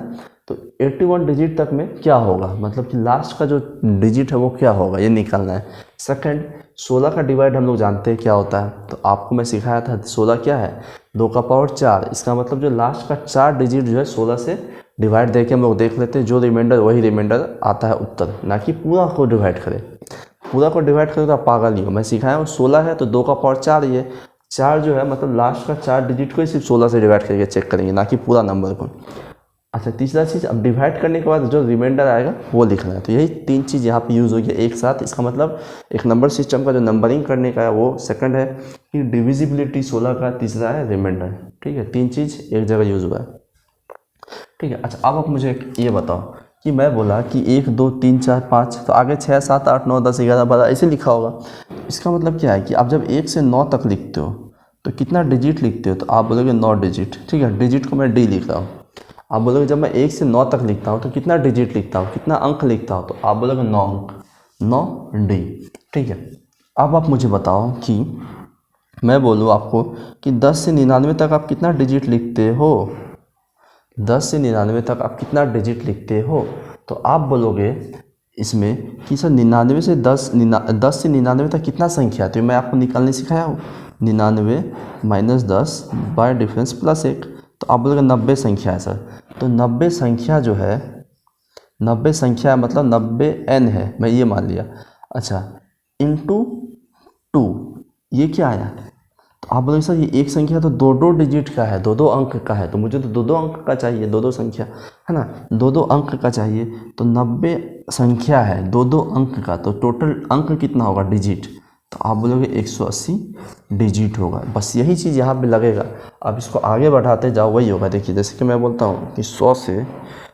तो 81 डिजिट तक में क्या होगा, मतलब कि लास्ट का जो डिजिट है वो क्या होगा, ये निकालना है। सेकंड, 16 का डिवाइड हम लोग जानते हैं क्या होता है, तो आपको मैं सिखाया था 16 क्या है, 2 का पावर 4। इसका मतलब जो लास्ट का 4 डिजिट जो है 16 से डिवाइड दे के हम लोग देख लेते हैं, जो रिमाइंडर वही रिमाइंडर आता है उत्तर, ना कि पूरा को डिवाइड करें। पूरा को डिवाइड करें तो आप पागल ही हो। मैं सिखाया हूँ 16 है तो 2 का पावर 4, ये 4 जो है मतलब लास्ट का 4 डिजिट को ही सिर्फ 16 से डिवाइड करके चेक करेंगे, ना कि पूरा नंबर को। अच्छा तीसरा चीज़, अब डिवाइड करने के बाद जो रिमाइंडर आएगा वो लिखना है। तो यही 3 चीज़ यहाँ पे यूज़ होगी एक साथ। इसका मतलब एक नंबर सिस्टम का जो नंबरिंग करने का है वो सेकंड है कि डिविजिबिलिटी 16 का, तीसरा है रिमाइंडर, ठीक है। 3 चीज़ एक जगह यूज़ हुआ है, ठीक है। अच्छा अब आप मुझे ये बताओ कि मैं बोला कि 1 2 3 4 5, तो आगे 6 7 8 9 10 11 12 ऐसे लिखा होगा। इसका मतलब क्या है कि आप जब 1 से 9 तक लिखते हो तो कितना डिजिट लिखते हो, तो आप बोलोगे 9 डिजिट, ठीक है। डिजिट को मैं डी लिख रहा हूँ। आप बोलोगे जब मैं 1 से 9 तक लिखता हूँ तो कितना डिजिट लिखता हूँ, कितना अंक लिखता हूँ, तो आप बोलोगे 9 अंक, 9 डी, ठीक है। अब आप मुझे बताओ कि मैं बोलूँ आपको कि 10 से 99 तक आप कितना डिजिट लिखते हो, 10 से 99 तक आप कितना डिजिट लिखते हो, तो आप बोलोगे इसमें कि सर 99 से 10 से 99 तक कितना संख्या, तो मैं आपको निकालने सिखाया हूँ। 99 - 10 बाय डिफरेंस +1, तो आप बोलोगे 90 संख्या है सर। तो 90 संख्या जो है, 90 संख्या मतलब 90 n है, मैं ये मान लिया। अच्छा इंटू 2, ये क्या आया, तो आप बोलोगे सर ये एक संख्या तो 2 डिजिट का है, 2 अंक का है, तो मुझे तो 2 अंक का चाहिए, 2 संख्या है ना, 2 अंक का चाहिए। तो 90 संख्या है 2 अंक का, तो टोटल अंक कितना होगा डिजिट, तो आप बोलोगे 180 डिजिट होगा। बस यही चीज़ यहाँ पे लगेगा। अब इसको आगे बढ़ाते जाओ, वही होगा। देखिए जैसे कि मैं बोलता हूँ कि 100 से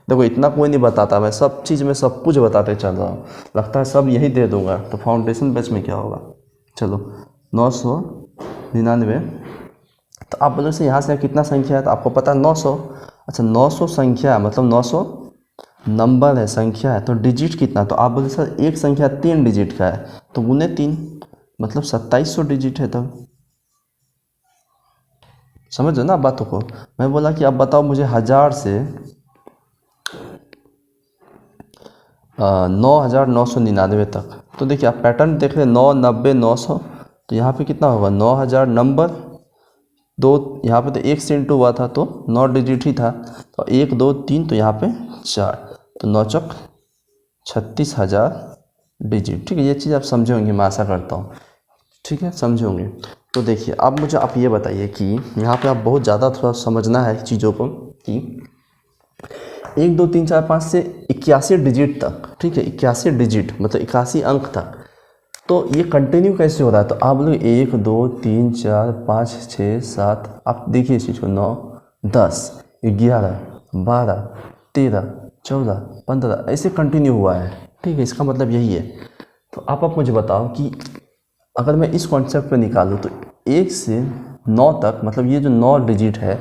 देखो इतना कोई नहीं बताता, मैं सब चीज़ में सब कुछ बताते चल रहा हूँ, लगता है सब यही दे दूंगा। तो फाउंडेशन बैच में क्या होगा, चलो 999। तो आप बोलो से यहाँ से कितना संख्या है, तो आपको पता है 900। अच्छा 900 संख्या है, मतलब 900 नंबर है, संख्या है, तो डिजिट कितना, तो आप बोले सर एक संख्या 3 डिजिट का है, तो गुने 3 मतलब 2700 डिजिट है। तब समझो ना बातों को। मैं बोला कि अब बताओ मुझे 1000 से 9999 तक, तो देखिए आप पैटर्न देख रहे 9, 90, 900, तो यहाँ पे कितना होगा 9000 नंबर, दो यहाँ पे तो 1 से इंटू हुआ था तो 9 डिजिट ही था, तो 1 2 3, तो यहाँ पे 4, तो 9 चौक 36,000 डिजिट। ठीक है, ये चीज़ आप समझे होंगे, मैं आशा करता हूँ। ठीक है, समझे होंगे। तो देखिए अब मुझे आप ये बताइए कि यहाँ पे आप बहुत ज़्यादा थोड़ा समझना है चीज़ों को कि 1 2 3 4 5 से 81 डिजिट तक, ठीक है 81 डिजिट मतलब 81 अंक तक, तो ये कंटिन्यू कैसे हो रहा है। तो आप लोग 1 2 3 4 5 6 7, आप देखिए इस चीज़ को 9 10 11 12 13 14 15 ऐसे कंटिन्यू हुआ है। ठीक है, इसका मतलब यही है। तो आप मुझे बताओ कि अगर मैं इस कॉन्सेप्ट पे निकालूँ तो 1 से 9 तक, मतलब ये जो 9 डिजिट है,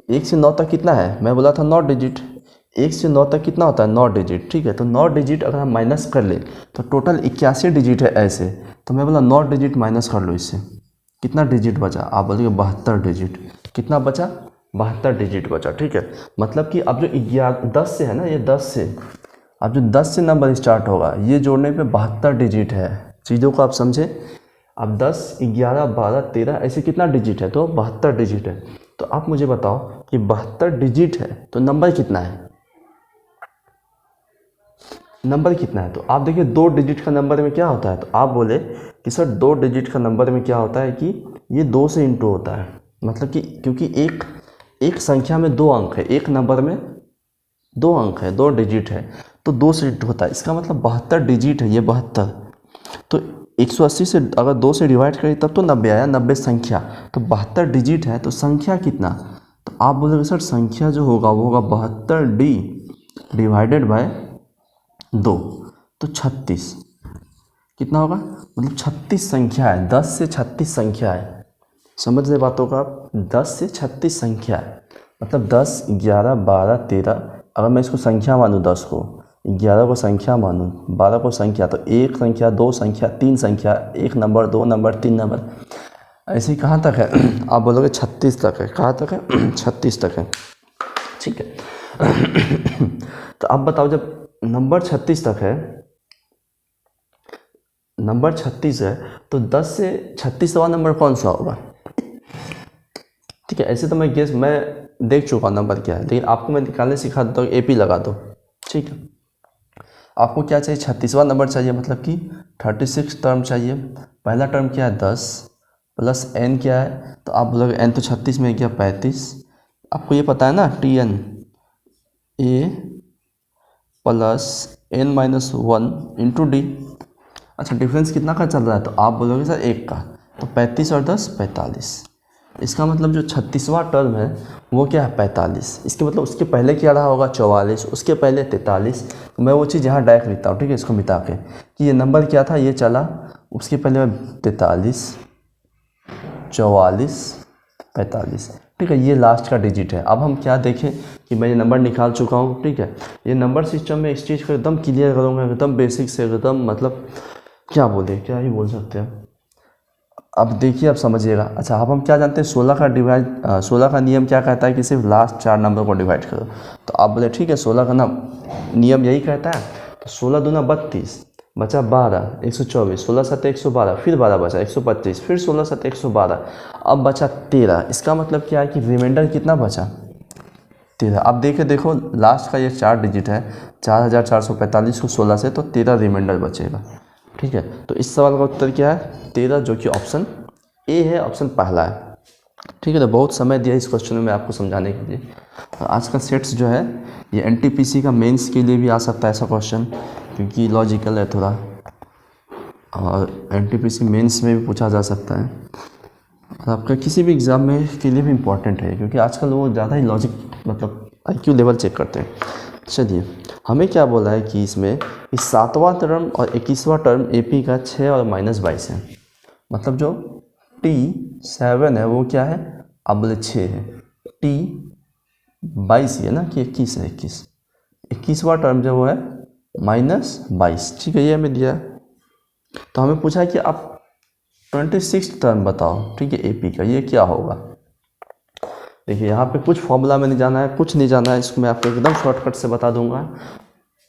1 से 9 तक कितना है, मैं बोला था 9 डिजिट, 1 से 9 तक कितना होता है 9 डिजिट। ठीक है, तो 9 डिजिट अगर हम माइनस कर ले तो टोटल 81 डिजिट है ऐसे, तो मैं बोला 9 डिजिट माइनस कर लो इससे, कितना डिजिट बचा, आप बोलोगे 72 डिजिट। कितना बचा, 72 डिजिट बचा। ठीक है, मतलब कि अब जो 10 से है ना, ये 10 से, अब जो 10 से नंबर स्टार्ट होगा ये जोड़ने पे 72 डिजिट है। चीज़ों को आप समझे, अब 10 11 12 13 ऐसे कितना डिजिट है, तो 72 डिजिट है। तो आप मुझे बताओ कि 72 डिजिट है तो नंबर कितना है, नंबर कितना है। तो आप देखिए 2 डिजिट का नंबर में क्या होता है, तो आप बोले कि सर 2 डिजिट का नंबर में क्या होता है कि ये 2 से इंटू होता है, मतलब कि क्योंकि एक संख्या में 2 अंक है, एक नंबर में 2 अंक है, 2 डिजिट है, तो 2 से इंटू होता है। इसका मतलब 72 डिजिट है, ये 72, तो 180 से अगर 2 से डिवाइड करें तब तो 90 आया, 90 संख्या, तो 72 डिजिट है, तो संख्या कितना, तो आप बोलोगे सर संख्या जो होगा वो होगा 72D डिवाइडेड बाय 2, तो 36 कितना होगा, मतलब 36 संख्या है, 10 से 36 संख्या है। समझ रहे बातों का आप, 10 से 36 संख्या है, मतलब 10 11 12 13, अगर मैं इसको संख्या मानूँ, 10 को 11 को संख्या मानूँ, 12 को संख्या, तो 1 संख्या 2 संख्या 3 संख्या, 1 नंबर 2 नंबर 3 नंबर, ऐसे ही कहाँ तक है आप बोलोगे 36 तक है, कहाँ तक है 36 तक है। ठीक है तो अब बताओ जब नंबर 36 तक है, नंबर 36 है, तो 10 से 36वां नंबर कौन सा होगा। ठीक है, ऐसे तो मैं देख चुका हूँ नंबर क्या है, लेकिन आपको मैं निकालने सिखा देता हूँ, AP लगा दो। ठीक है, आपको क्या चाहिए, 36वां नंबर चाहिए, मतलब कि 36 टर्म चाहिए। पहला टर्म क्या है 10 प्लस n क्या है, तो आप बोलोगे n तो 36 में गया 35, आपको ये पता है ना TN A plus n-1 into D। अच्छा डिफरेंस कितना का चल रहा है, तो आप बोलोगे सर 1 का, तो 35 और 10 45। इसका मतलब जो 36वां टर्म है वो क्या है 45, इसके मतलब उसके पहले क्या रहा होगा 44, उसके पहले 43। तो मैं वो चीज़ यहाँ डायरेक्ट लिखता हूँ, ठीक है, इसको मिटा के कि ये नंबर क्या था, ये चला, उसके पहले 43 44 45। ठीक है, ये लास्ट का डिजिट है। अब हम क्या देखें कि मैं ये नंबर निकाल चुका हूँ। ठीक है, ये नंबर सिस्टम में इस चीज़ को एकदम क्लियर करूँगा, एकदम बेसिक से, एकदम मतलब क्या बोले, क्या ही बोल सकते हैं। अब देखिए अब समझिएगा। अच्छा अब हम क्या जानते हैं, 16 का नियम क्या कहता है कि सिर्फ लास्ट 4 नंबर को डिवाइड करो। तो आप बोले ठीक है 16 का नियम यही कहता है, तो 16 दूना 32, बचा 12 124, 16 7 112, फिर 12 बचा 125, फिर 16 7 112, अब बचा 13। इसका मतलब क्या है कि रिमाइंडर कितना बचा 13। अब देखो लास्ट का ये 4 डिजिट है, 4445 को 16 से, तो 13 रिमाइंडर बचेगा। ठीक है, तो इस सवाल का उत्तर क्या है 13, जो कि ऑप्शन ए है, ऑप्शन पहला है। ठीक है, तो बहुत समय दिया इस क्वेश्चन में आपको समझाने के लिए। तो आज का सेट्स जो है ये NTPC का मेंस के लिए भी आ सकता है ऐसा क्वेश्चन, क्योंकि लॉजिकल है थोड़ा, और NTPC मेंस में भी पूछा जा सकता है, और आपका किसी भी एग्ज़ाम में के लिए भी इम्पॉर्टेंट है, क्योंकि आजकल वो ज़्यादा ही लॉजिक मतलब IQ लेवल चेक करते हैं। चलिए हमें क्या बोला है कि इसमें इस 7वां टर्म और 21वां टर्म AP का 6 और -22 है, मतलब जो T7 है वो क्या है, अब बोले 6 है, T22 है ना कि 21 है, 21वां टर्म जो वो है -22, ठीक है, ये हमें दिया है। तो हमें पूछा है कि आप 26 टर्म बताओ, ठीक है, AP का, ये क्या होगा। देखिए यहाँ पे कुछ फॉर्मूला में नहीं जाना है, कुछ नहीं जाना है, इसको मैं आपको एकदम शॉर्टकट से बता दूंगा।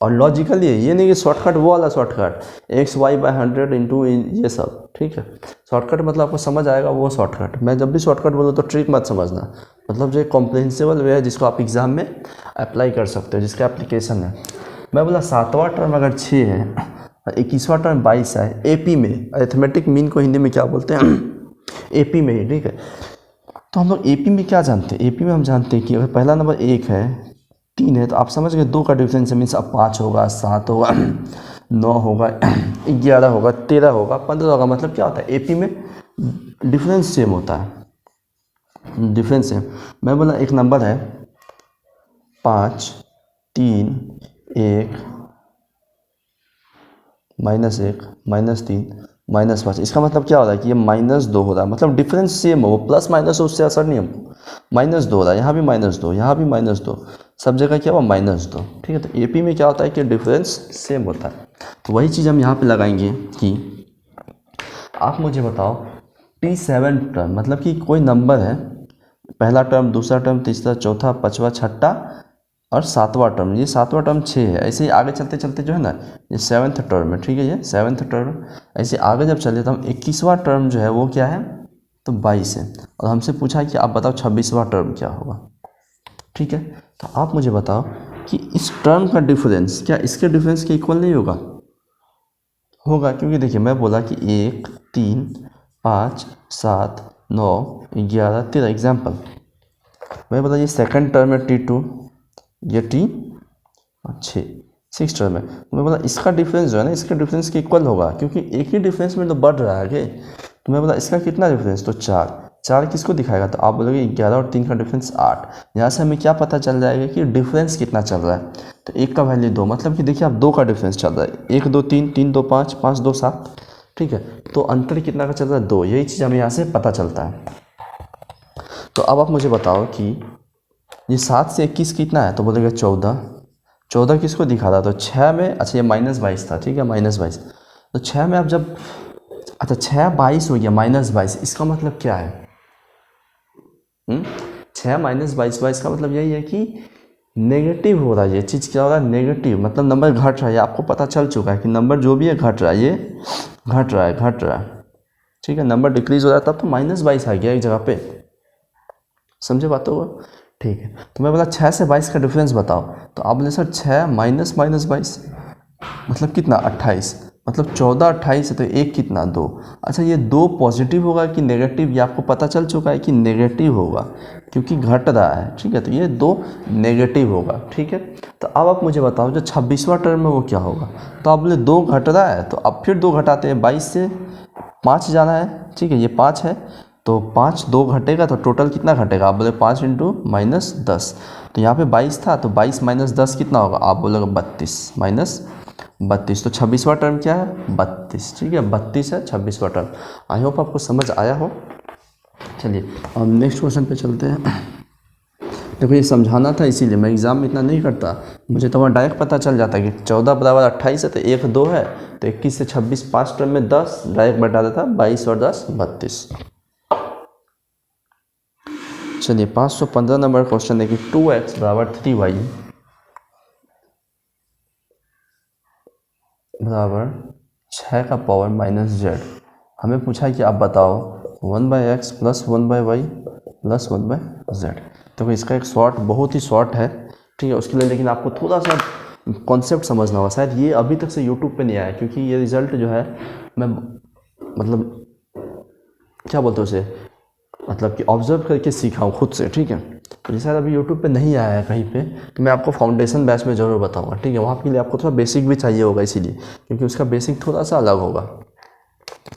और लॉजिकली ये नहीं कि शॉर्टकट वो वाला शॉर्टकट XY/100 इंटू ये सब, ठीक है। शॉर्टकट मतलब आपको समझ आएगा वो शॉर्टकट। मैं जब भी शॉर्टकट बोलूँ तो ट्रिक मत समझना, मतलब जो कॉम्प्रिहेंसिबल वे है जिसको आप एग्ज़ाम में अप्लाई कर सकते हो, जिसका एप्लीकेशन है। मैं बोला 7वां टर्म अगर 6 है और 21वां टर्म 22 है, AP में, अरिथमेटिक मीन को हिंदी में क्या बोलते हैं AP में ही, ठीक है। तो हम लोग AP में क्या जानते हैं, AP में हम जानते हैं कि अगर पहला नंबर 1 है, 3 है, तो आप समझ गए 2 का डिफरेंस है, मीन्स अब 5 होगा, 7 होगा 9 होगा 11 होगा 13 होगा 15 होगा। मतलब क्या होता है AP में डिफरेंस सेम होता है, डिफरेंस सेम। मैं बोला एक नंबर है 5 3 1 -1 -3 -5, इसका मतलब क्या हो रहा है कि ये -2 हो रहा है, मतलब डिफरेंस सेम हो, वो प्लस माइनस हो उससे असर नहीं हमको। -2 हो रहा है, यहाँ भी -2, यहाँ भी -2, सब जगह क्या हुआ -2, ठीक है। तो AP में क्या होता है कि डिफरेंस सेम होता है। तो वही चीज़ हम यहाँ पे लगाएंगे कि आप मुझे बताओ T7 टर्म, मतलब कि कोई नंबर है, पहला टर्म, दूसरा टर्म, तीसरा, चौथा, पाँचवा, छठा और 7वां टर्म, ये 7वां टर्म 6 है। ऐसे ही आगे चलते चलते जो है ना, ये 7th टर्म है, ठीक है, ये 7th टर्म। ऐसे आगे जब चले तो हम 21वां टर्म जो है वो क्या है, तो 22 है। और हमसे पूछा है कि आप बताओ 26वां टर्म क्या होगा, ठीक है। तो आप मुझे बताओ कि इस टर्म का डिफरेंस क्या इसके डिफरेंस के इक्वल नहीं होगा, होगा, क्योंकि देखिए मैं बोला कि 1 3 5 7 9 11 13 एग्जाम्पल। मैं बोला ये सेकंड टर्म है T2, ये T6 टर्म है। मैं बोला इसका डिफरेंस जो है ना, इसके डिफरेंस के इक्वल होगा, क्योंकि एक ही डिफरेंस में तो बढ़ रहा है आगे। तो मैं बोला इसका कितना डिफरेंस, तो 4 किसको दिखाएगा, तो आप बोलोगे 11 और 3 का डिफरेंस 8। यहाँ से हमें क्या पता चल जाएगा कि डिफरेंस कितना चल रहा है। तो 1 का वैल्यू 2, मतलब कि देखिए आप 2 का डिफरेंस चल रहा है, 1 2 3 3 2 5 5 2 7, ठीक है। तो अंतर कितना का चल रहा है, 2। यही चीज़ हमें यहाँ से पता चलता है। तो अब आप मुझे बताओ कि ये 7 से 21 कितना है, तो बोलेगा 14। 14 किसको दिखा रहा, तो 6 में, अच्छा ये -22 था, ठीक है, -22। तो 6 में अब जब, अच्छा 6 22 हो गया, -22, इसका मतलब क्या है, 6 -22 का मतलब यही है कि नेगेटिव हो रहा है। ये चीज़ क्या हो रहा है, नेगेटिव, मतलब नंबर घट रहा है। आपको पता चल चुका है कि नंबर जो भी है घट रहा है, ये घट रहा है, ठीक है। नंबर डिक्रीज हो रहा है तब तो -22 आ गया एक जगह पे, समझे बातों को, ठीक है। तो मैं बोला 6 से 22 का डिफरेंस बताओ, तो आप बोले सर 6 -22 मतलब कितना, 28, मतलब 14 28 है, तो एक कितना, 2। अच्छा ये 2 पॉजिटिव होगा कि नेगेटिव, ये आपको पता चल चुका है कि नेगेटिव होगा, क्योंकि घट रहा है, ठीक है। तो ये 2 नेगेटिव होगा, ठीक है। तो अब आप मुझे बताओ जो 26वां टर्म है वो क्या होगा। तो आप बोले 2 घट रहा है, तो अब फिर 2 घटाते हैं, 22 से 5 जाना है, ठीक है, ये 5 है, तो 5 2 घटेगा तो टोटल कितना घटेगा, आप बोले 5 इंटू -10। तो यहाँ पे 22 था, तो 22 -10 कितना होगा, आप बोलोगे 32 -32। तो 26वां टर्म क्या है, 32, ठीक है, 32 है 26वां टर्म। आई होप आपको समझ आया हो। चलिए अब नेक्स्ट क्वेश्चन पे चलते हैं। देखो ये समझाना था, इसीलिए मैं एग्ज़ाम में इतना नहीं करता, मुझे तो वहाँ डायरेक्ट पता चल जाता है कि 14 = 28 है, तो 1 2 है, तो 21 से 26 5 टर्म में 10 डायरेक्ट बटा देता, 22 और 10 32। चलिए 515 नंबर क्वेश्चन देखिए, 2x = 3y बराबर 6 का पावर -z। हमें पूछा है कि आप बताओ 1/x + 1/y + 1/z। तो इसका एक शॉर्ट, बहुत ही शॉर्ट है, ठीक है, उसके लिए लेकिन आपको थोड़ा सा कॉन्सेप्ट समझना होगा। शायद ये अभी तक से यूट्यूब पे नहीं आया, क्योंकि ये रिज़ल्ट जो है मैं मतलब क्या बोलते हैं उसे, मतलब कि ऑब्जर्व करके सीखा हूँ खुद से, ठीक है। तो ये शायद अभी यूट्यूब पे नहीं आया है कहीं पे, तो मैं आपको फाउंडेशन बैच में ज़रूर बताऊंगा, ठीक है। वहाँ के लिए आपको थोड़ा बेसिक भी चाहिए होगा, इसीलिए, क्योंकि उसका बेसिक थोड़ा सा अलग होगा।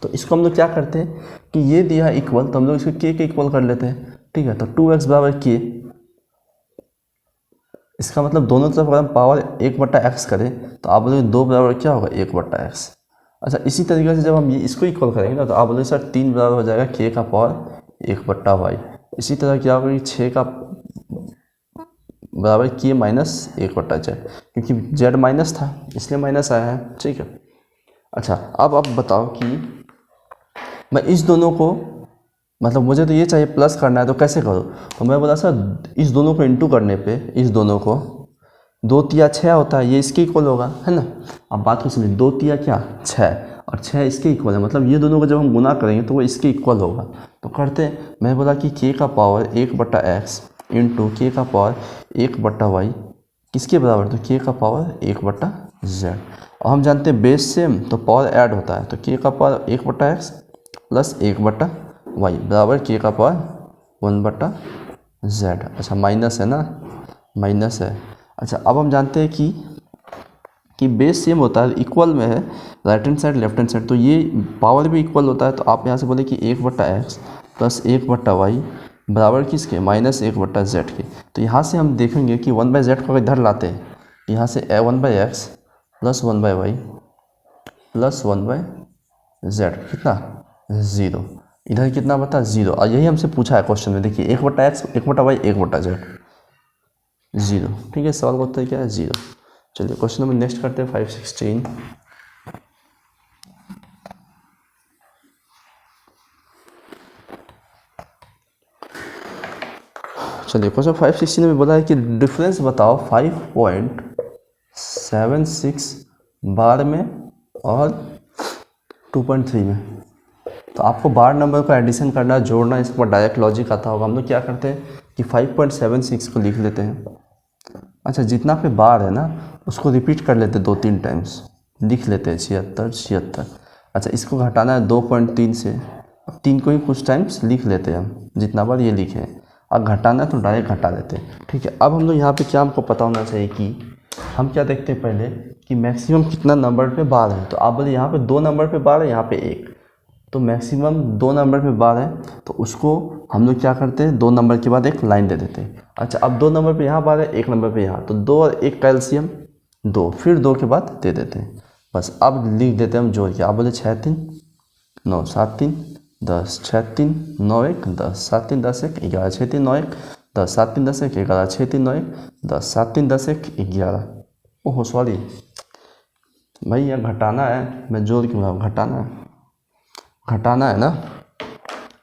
तो इसको हम लोग क्या करते हैं कि ये दिया इक्वल, तो हम लोग इसको के इक्वल कर लेते हैं, ठीक है। तो 2x = k, इसका मतलब दोनों तरफ अगर हम पावर 1/x करें तो आप बोलोगे 2 बराबर क्या होगा 1/x। अच्छा इसी तरीके से जब हम ये इसको इक्वल करेंगे ना तो आप बोलोगे सर 3 बराबर हो जाएगा k का पावर 1/y। इसी तरह क्या होगा कि 6 का बराबर k माइनस 1/z, क्योंकि z माइनस था इसलिए माइनस आया है, ठीक है। अच्छा अब आप बताओ कि मैं इस दोनों को, मतलब मुझे तो ये चाहिए प्लस करना है तो कैसे करूँ, तो मैं बोला सर इस दोनों को इंटू करने पे इस दोनों को 2 तिया 6 होता है, ये इसके इक्वल होगा, है ना। अब बात को समझिए, 2 तिया क्या 6 और 6 इसके इक्वल है, मतलब ये दोनों को जब हम गुना करेंगे तो वो इसके इक्वल होगा। तो करते हैं, मैं बोला कि k का पावर 1/x इंटू k का पावर 1/y किसके बराबर, तो k का पावर 1/z। और हम जानते हैं बेस सेम तो पावर ऐड होता है, तो k का पावर 1/x प्लस 1/y बराबर k का पावर 1/z। अच्छा माइनस है ना, माइनस है। अच्छा अब हम जानते हैं कि बेस सेम होता है, इक्वल में है right hand side left hand side, तो ये पावर भी इक्वल होता है। तो आप यहाँ से बोले कि 1/x प्लस 1/y बराबर किसके, माइनस 1/z के। तो यहाँ से हम देखेंगे कि 1/z को अगर इधर लाते हैं, यहाँ से 1/x plus 1/y plus 1/z कितना 0, इधर कितना बता 0, और यही हमसे पूछा है क्वेश्चन में। देखिए 1/x 1/y 1/z 0, ठीक है। सवाल का उत्तर क्या है 0। चलिए क्वेश्चन नंबर नेक्स्ट करते हैं 516। चलिए क्वेश्चन 516 में बोला है कि डिफरेंस बताओ 5.76 बार में और 2.3 में। तो आपको बार नंबर को एडिशन करना, जोड़ना, इस पर डायरेक्ट लॉजिक आता होगा। हम लोग क्या करते हैं कि 5.76 को लिख लेते हैं। अच्छा जितना पे बार है ना उसको रिपीट कर लेते हैं 2-3 टाइम्स, लिख लेते हैं 76। अच्छा इसको घटाना है 2.3 से, 3 को ही कुछ टाइम्स लिख लेते हैं हम, जितना बार ये लिखे हैं। अब घटाना है तो डायरेक्ट घटा देते हैं, ठीक है। अब हम लोग यहाँ पे क्या हमको पता होना चाहिए कि हम क्या देखते हैं पहले कि मैक्सिमम कितना नंबर पे बार है। तो आप बोले यहाँ पे 2 नंबर पे बार है, यहाँ पे 1, तो मैक्सिमम 2 नंबर पे बार है, तो उसको हम लोग क्या करते हैं 2 नंबर के बाद एक लाइन दे देते हैं। अच्छा अब 2 नंबर पे यहाँ बार है, 1 नंबर पे यहाँ, तो 2 और 1 का एलसीएम 2, फिर 2 के बाद दे देते हैं। बस अब लिख देते हैं हम जोड़ के। आप बोले 6 3 9 7 3 10 6 3 9 1 10 7 3 10 1 11 6 3 9 1 10 7 3 10 1 11 6 3 9 1 10 7 3 10 1 11। ओहो सॉरी भाई यहाँ घटाना है, मैं जोड़ क्यों रहा हूँ, घटाना है ना।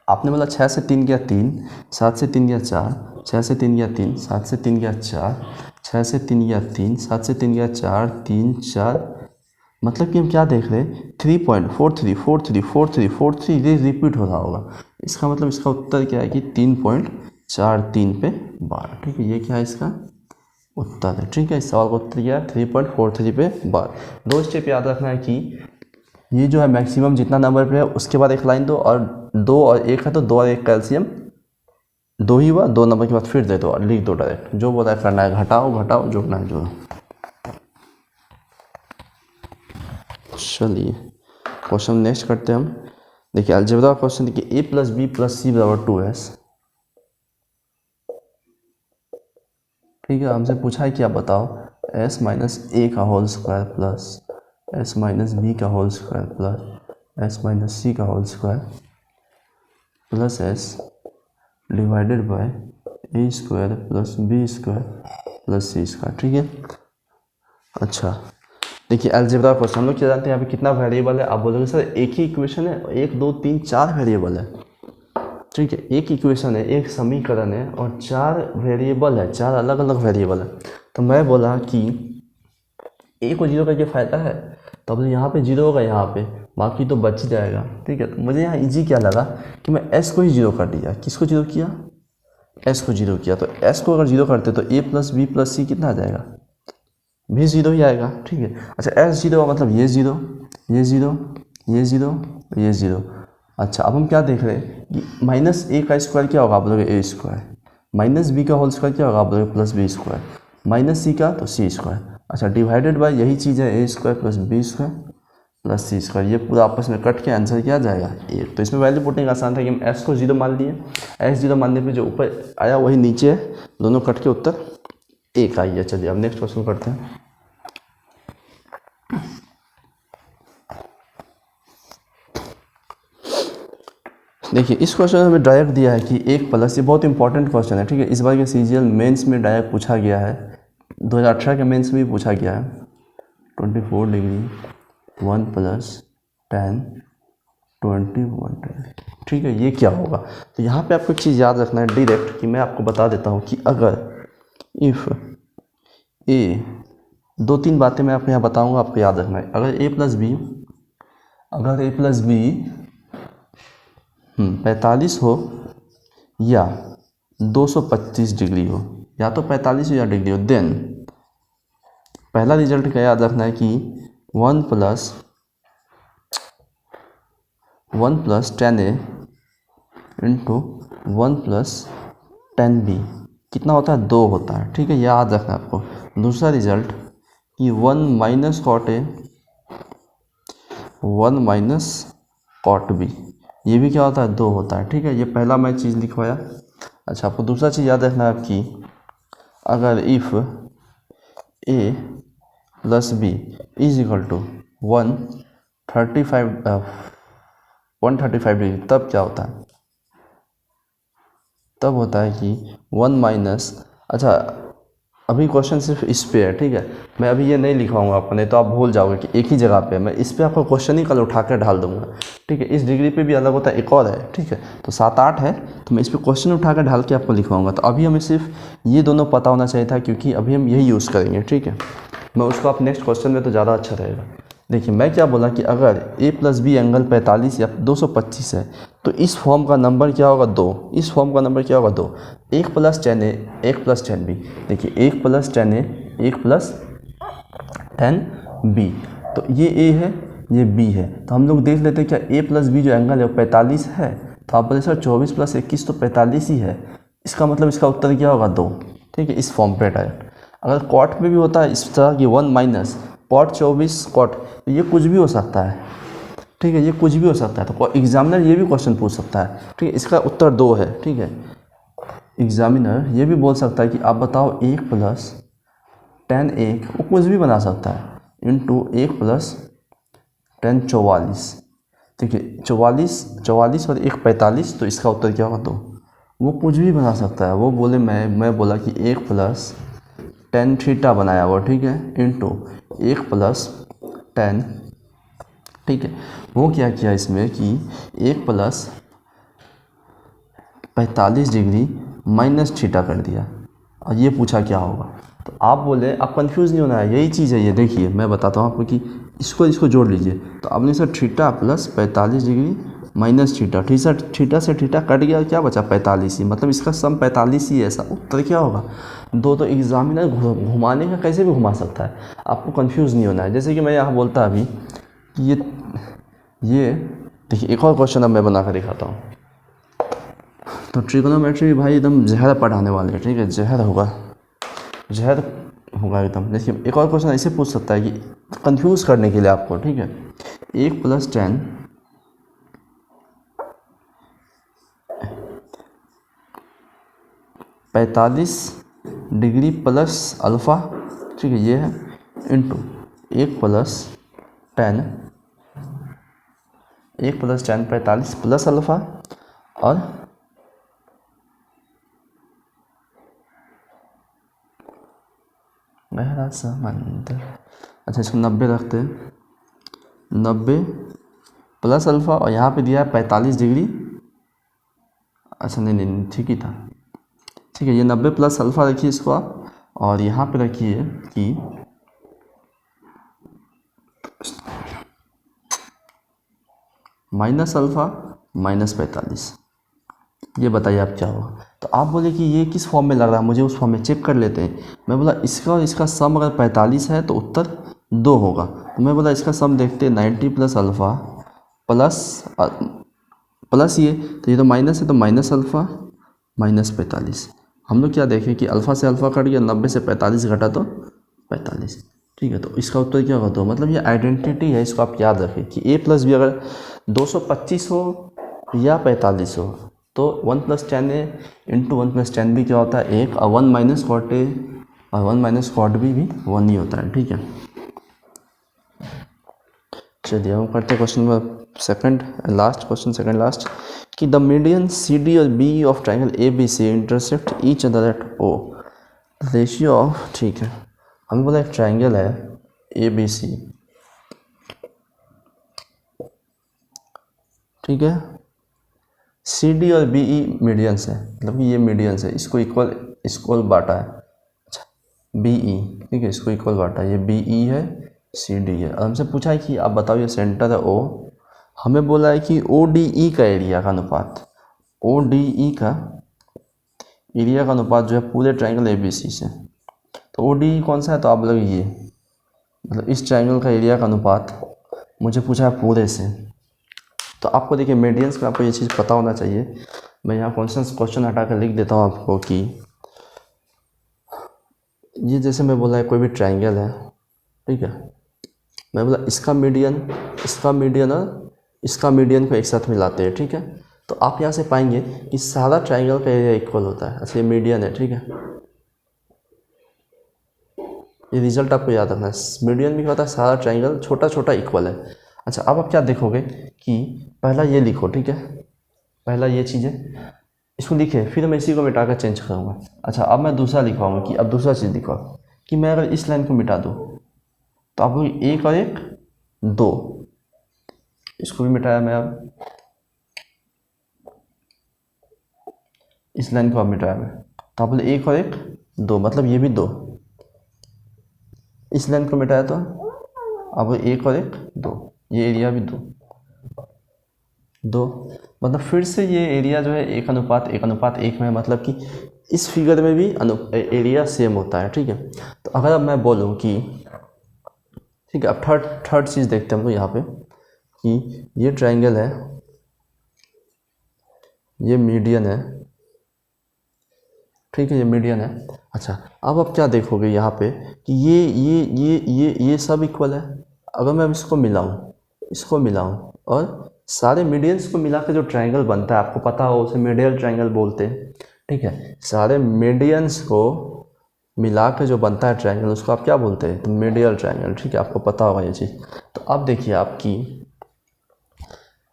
आपने बोला 6 से 3 गया 3, 7 से 3 गया 4, 6 से 3 गया 3, 7 से 3 गया 4, 6 से 3 गया 3, 7 से 3 गया 4 3 4, मतलब कि हम क्या देख रहे हैं 3.43434343 ये रिपीट हो रहा होगा। इसका मतलब इसका उत्तर क्या है कि 3.43 पे बार, ठीक है। ये क्या है इसका उत्तर है, ठीक है। इस सवाल का उत्तर क्या है 3.43 पे बार। 2 स्टेप याद रखना है कि ये जो है मैक्सिमम जितना नंबर पे है उसके बाद एक लाइन दो, और 2 और 1 है तो 2 और 1 का एलसीएम 2 ही हुआ, 2 नंबर के बाद फिर दे दो और लिख दो डायरेक्ट, जो बोला करना है घटाओ जोड़ना है जोड़ो। चलिए क्वेश्चन नेक्स्ट करते हैं हम। देखिए अलजेब्रा क्वेश्चन देखिए a + b + c = 2s, ठीक है। हमसे पूछा है कि आप बताओ s - a का whole square plus s - b का whole square plus s - c का whole square plus s divided by a square plus b square plus c square, ठीक है। अच्छा देखिए अलजेब्रा क्वेश्चन हम लोग क्या जानते हैं यहाँ पे कितना वेरिएबल है। आप बोलोगे सर एक ही इक्वेशन है, 1 2 3 4 वेरिएबल है, ठीक है। एक इक्वेशन है, एक समीकरण है और 4 वेरिएबल है, 4 अलग अलग वेरिएबल है। तो मैं बोला कि a को 0 करके फ़ायदा है, तो अब यहाँ पे 0 होगा, यहाँ पे बाकी तो बच जाएगा, ठीक है। तो मुझे यहाँ इजी क्या लगा कि मैं s को ही 0 कर दिया। किसको 0 किया, s को 0 किया। तो s को अगर 0 करते तो a + b + c कितना आ जाएगा, भी 0 ही आएगा, ठीक है। अच्छा s 0 मतलब ये 0 ये 0 ये 0 ये 0। अच्छा अब हम क्या देख रहे हैं कि -a का स्क्वायर क्या होगा, आप बोलोगे a स्क्वायर, -b का होल स्क्वायर क्या होगा, आप बोलोगे +b स्क्वायर, -c का तो c स्क्वायर। अच्छा डिवाइडेड बाय यही चीज़ है a square + b square + c square, ये पूरा आपस में कट के आंसर क्या आ जाएगा 1। तो इसमें वैल्यू पुटिंग आसान था कि हम s को 0 मान लिए, s 0 मानने पे जो ऊपर आया वही नीचे है, दोनों कट के उत्तर एक आई है। चलिए अब नेक्स्ट क्वेश्चन करते हैं। देखिए इस क्वेश्चन में हमें डायरेक्ट दिया है कि 1 प्लस, ये बहुत इंपॉर्टेंट क्वेश्चन है, ठीक है। इस बार के सीजीएल मेंस में डायरेक्ट पूछा गया है, 2018 के मेंस में भी पूछा गया है। 24 डिग्री 1 प्लस 10 21 डिग्री, ठीक है। ये क्या होगा? तो यहाँ पे आपको एक चीज़ याद रखना है डायरेक्ट, कि मैं आपको बता देता हूँ कि अगर इफ़ ए, 2-3 बातें मैं आपको यहाँ बताऊँगा, आपको याद रखना है। अगर a प्लस बी, अगर a प्लस बी 45 हो या 225 डिग्री हो, या तो 45 हो या डिग्री हो, देन पहला रिजल्ट क्या याद रखना है कि 1 plus 10a into 1 plus 10b कितना होता है? 2 होता है, ठीक है। याद रखना है आपको। दूसरा रिजल्ट कि 1 minus cot A 1 minus cot B, ये भी क्या होता है? 2 होता है, ठीक है। ये पहला मैं चीज़ लिखवाया। अच्छा, आपको दूसरा चीज़ याद रखना है आपकी, अगर if A plus B is equal to 135 degree, तब क्या होता है? तब होता है कि 1 माइनस, अच्छा अभी क्वेश्चन सिर्फ इस पे है, ठीक है। मैं अभी ये नहीं लिखवाऊंगा आपको, नहीं तो आप भूल जाओगे कि एक ही जगह पे है। मैं इस पे आपको क्वेश्चन ही कल उठा कर ढाल दूंगा, ठीक है। इस डिग्री पे भी अलग होता है, एक और है, ठीक है। तो 7-8 है, तो मैं इस पे क्वेश्चन उठा कर ढाल के आपको लिखवाऊंगा। तो अभी हमें सिर्फ ये दोनों पता होना चाहिए था, क्योंकि अभी हम यही यूज़ करेंगे, ठीक है। मैं उसको आप नेक्स्ट क्वेश्चन में तो ज़्यादा अच्छा रहेगा। देखिए मैं क्या बोला कि अगर a प्लस बी एंगल 45 या 225 है, तो इस फॉर्म का नंबर क्या होगा? 2। इस फॉर्म का नंबर क्या होगा? 2। 1 प्लस 10a 1 प्लस 10b, देखिए 1 प्लस 10a 1 प्लस 10b, तो ये a है, ये b है। तो हम लोग देख लेते हैं क्या a प्लस b जो एंगल है वो 45 है। तो आप बोले सर 24 प्लस 21 तो 45 ही है, इसका मतलब इसका उत्तर क्या होगा? 2, ठीक है। इस फॉर्म पे डायरेक्ट। अगर कॉट में भी होता है इस तरह की 1 माइनस कॉट 24 कॉट, तो ये कुछ भी हो सकता है, ठीक है। ये कुछ भी हो सकता है, तो एग्जामिनर ये भी क्वेश्चन पूछ सकता है, ठीक है। इसका उत्तर 2 है, ठीक है। एग्जामिनर ये भी बोल सकता है कि आप बताओ 1 प्लस 10 1, वो कुछ भी बना सकता है, इंटू 1 प्लस 10 44, ठीक है। 44 और 1 45, तो इसका उत्तर क्या होगा? 2। वो कुछ भी बना सकता है। वो बोले मैं बोला कि 1 प्लस 10 थीटा बनाया वो, ठीक है, इंटू 1 प्लस 10, ठीक है। वो क्या किया इसमें कि 1 प्लस 45 डिग्री माइनस थीटा कर दिया, और ये पूछा क्या होगा। तो आप बोले, आप कंफ्यूज नहीं होना है, यही चीज़ है ये। देखिए मैं बताता हूँ आपको कि इसको जोड़ लीजिए। तो आपने sir theta plus 45 degree minus theta, theta से थीटा कट गया, क्या बचा? 45 ही, मतलब इसका सम 45 ही है। ऐसा उत्तर क्या होगा? 2। तो एग्जामिनर घुमाने का कैसे भी घुमा सकता है, आपको कंफ्यूज नहीं होना है। जैसे कि मैं यहाँ बोलता अभी कि ये देखिए, एक और क्वेश्चन अब मैं बना कर दिखाता हूँ। तो ट्रिगोनोमेट्री भाई एकदम जहर पढ़ाने वाले हैं, ठीक है। जहर होगा एकदम। देखिए एक और क्वेश्चन ऐसे पूछ सकता है कि कंफ्यूज करने के लिए आपको, ठीक है। 1 प्लस 10 45 डिग्री प्लस अल्फ़ा, ठीक है, ये है, इंटू 1 प्लस 10 45 प्लस अल्फ़ा और गहरा समंदर। अच्छा इसको 90 रखते हैं, 90 प्लस अल्फ़ा, और यहाँ पे दिया है 45 डिग्री। अच्छा नहीं ठीक ही था, ठीक है। ये 90 प्लस अल्फ़ा रखिए इसको आप, और यहाँ पे रखिए कि माइनस अल्फ़ा माइनस 45। ये बताइए आप क्या होगा। तो आप बोले कि ये किस फॉर्म में लग रहा है मुझे, उस फॉर्म में चेक कर लेते हैं। मैं बोला इसका और इसका सम अगर 45 है तो उत्तर 2 होगा। तो मैं बोला इसका सम देखते हैं, 90 प्लस अल्फ़ा प्लस ये, तो ये तो माइनस है, तो माइनस अल्फ़ा माइनस 45। हम लोग क्या देखें कि अल्फ़ा से अल्फ़ा कट गया, 90 से 45 घटा तो 45, ठीक है। तो इसका उत्तर क्या होगा? 2। मतलब ये आइडेंटिटी है, इसको आप याद रखें कि a प्लस बी अगर 225 हो या 45 हो, तो 1 plus 10a into 1 plus 10b क्या होता है? 1, और 1 माइनस कॉट ए और 1 माइनस कॉट बी भी 1 ही होता है, ठीक है। चलिए हम करते हैं question number second last question, second last, कि द मीडियन सी डी और B of triangle A B C intersect each other at O, ratio of, ठीक है, हमें बोला एक ट्राइंगल है ए बी सी, ठीक है, सी डी और बी ई मीडियंस है, मतलब कि ये मीडियंस है, इसको इक्वल बांटा है, अच्छा बी ई, ठीक है, इसको इक्वल बांटा है, ये बी ई है, सी डी है, और हमसे पूछा है कि आप बताओ ये सेंटर है ओ, हमें बोला है कि ओ डी ई का एरिया का अनुपात, ओ डी ई का एरिया का अनुपात जो है पूरे ट्राइंगल ए बी सी से, तो ओ डी ई कौन सा है, तो आप बोलोगे ये, मतलब इस ट्राइंगल का एरिया का अनुपात मुझे पूछा है पूरे से, तो आपको देखिए मीडियंस का आपको ये चीज़ पता होना चाहिए। मैं यहाँ क्वेश्चन हटा कर लिख देता हूँ आपको कि ये जैसे मैं बोला है कोई भी ट्राइंगल है, ठीक है, मैं बोला इसका मीडियन और इसका मीडियन को एक साथ मिलाते हैं, ठीक है, तो आप यहाँ से पाएंगे कि सारा ट्राइंगल का एरिया इक्वल होता है, अच्छा ये मीडियन है, ठीक है, ये रिजल्ट आपको याद रखना है, मीडियन भी क्या होता है, सारा ट्राइंगल छोटा छोटा इक्वल है। अच्छा अब आप क्या देखोगे कि पहला ये लिखो, ठीक है, पहला ये चीज़ है, इसको लिखे, फिर मैं इसी को मिटाकर चेंज करूँगा। अच्छा अब मैं दूसरा लिखवाऊँगा कि अब दूसरा चीज़ लिखो कि मैं अगर इस लाइन को मिटा दूँ तो आप लोग एक और एक दो, इसको भी मिटाया मैं, अब इस लाइन को अब मिटाया मैं, तो आप लोग एक और एक दो, मतलब ये भी दो, इस लाइन को मिटाया तो अब एक और एक दो, ये एरिया भी दो, मतलब फिर से ये एरिया जो है एक अनुपात एक में, मतलब कि इस फिगर में भी एरिया सेम होता है, ठीक है। तो अगर अब मैं बोलूँ कि, ठीक है, अब थर्ड चीज़ देखते हैं हम लोग यहाँ पे कि ये ट्राइंगल है, ये मीडियन है, ठीक है, ये मीडियन है। अच्छा अब आप क्या देखोगे यहाँ पे कि ये सब इक्वल है, अगर मैं इसको मिलाऊँ और सारे मीडियंस को मिला के जो ट्राइंगल बनता है, आपको पता हो उसे मीडियल ट्राइंगल बोलते हैं, ठीक है, सारे मीडियंस को मिला के जो बनता है ट्राइंगल उसको आप क्या बोलते हैं, तो मीडियल ट्राइंगल, ठीक है, आपको पता होगा ये चीज़। तो अब देखिए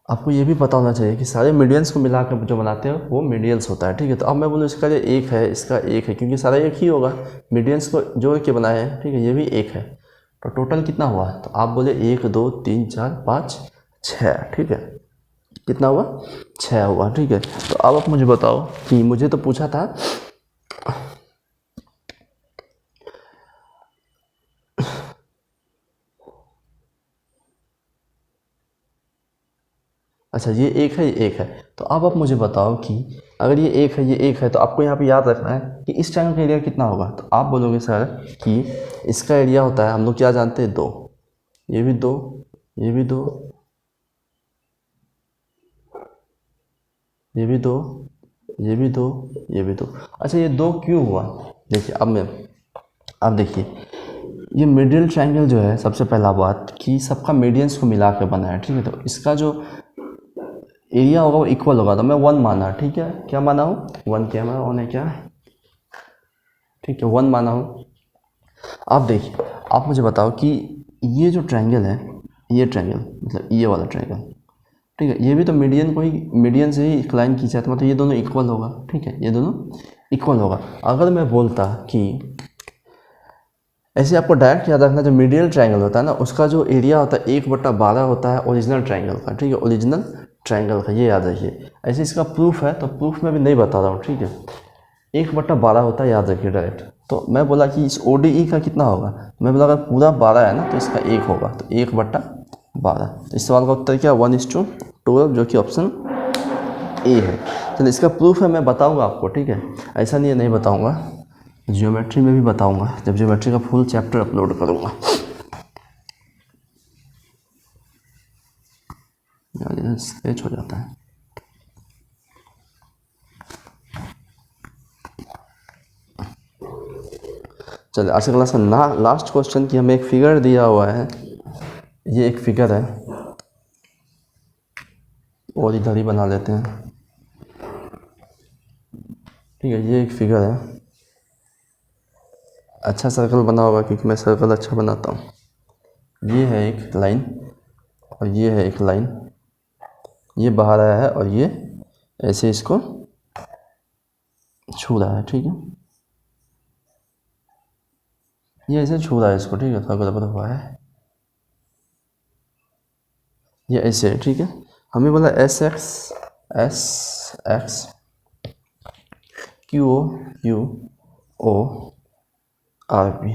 आपको ये भी पता होना चाहिए कि सारे मीडियंस को मिला कर जो बनाते हैं वो मीडियल्स होता है, ठीक है। तो अब मैं बोलूँ इसका ये एक है, इसका एक है, क्योंकि सारा एक ही होगा, मीडियंस को जोड़ के बनाए हैं, ठीक है, ये भी एक है, तो टोटल कितना हुआ, तो आप बोले 1 2 3 4 5 6, ठीक है, कितना हुआ 6 हुआ, ठीक है। तो अब आप मुझे बताओ कि मुझे तो पूछा था अच्छा ये एक है, तो अब आप मुझे बताओ कि अगर ये एक है तो आपको यहाँ पे याद रखना है कि इस ट्रायंगल का एरिया कितना होगा, तो आप बोलोगे सर कि इसका एरिया होता है, हम लोग क्या जानते हैं, 2, ये भी 2, ये भी 2, ये भी 2, ये भी 2, ये भी 2। अच्छा ये 2 क्यों हुआ, देखिए अब देखिए ये मिडिल ट्रायंगल जो है, सबसे पहला बात कि सबका मीडियंस को मिला के बना है, ठीक है, तो इसका जो एरिया होगा वो इक्वल होगा, तो मैं 1 माना, ठीक है, क्या माना हूँ 1, क्या माना है क्या, ठीक है 1 माना हूँ। आप देखिए आप मुझे बताओ कि ये जो ट्रायंगल है, ये ट्रायंगल मतलब ये वाला ट्रायंगल, ठीक है, ये भी तो मीडियन से ही इंक्लाइन खींचा है, तो मतलब ये दोनों इक्वल होगा, ठीक है, ये दोनों इक्वल होगा। अगर मैं बोलता कि ऐसे आपको डायरेक्ट याद रखना, जो मीडियल ट्रायंगल होता है ना उसका जो एरिया होता है 1/12 होता है ओरिजिनल ट्रायंगल का, ठीक है, ओरिजिनल ट्रायंगल का, ये याद रखिए। ऐसे इसका प्रूफ है, तो प्रूफ में भी नहीं बता रहा हूँ, ठीक है, 1/12 होता है, याद रखिए डायरेक्ट। तो मैं बोला कि इस ODE का कितना होगा, मैं बोला अगर पूरा 12 है ना तो इसका 1 होगा, तो 1/12। तो इस सवाल का उत्तर क्या 1:12, जो कि ऑप्शन ए है। चलिए इसका प्रूफ है, मैं बताऊँगा आपको, ठीक है, ऐसा नहीं है नहीं बताऊँगा, ज्योमेट्री में भी बताऊँगा जब ज्योमेट्री का फुल चैप्टर अपलोड करूँगा। यार स्केच हो जाता है। चलिए आज के क्लास का लास्ट क्वेश्चन की हमें एक फिगर दिया हुआ है, ये एक फिगर है और इधर ही बना लेते हैं, ठीक है, ये एक फिगर है, अच्छा सर्कल बना होगा क्योंकि मैं सर्कल अच्छा बनाता हूँ। ये है एक लाइन और ये है एक लाइन, ये बाहर आया है और ये ऐसे इसको छू रहा है, ठीक है, ये ऐसे छू रहा है इसको, ठीक है, थोड़ा गड़बड़ हुआ है, ये ऐसे है, ठीक है। हमें बोला S X Q O R P.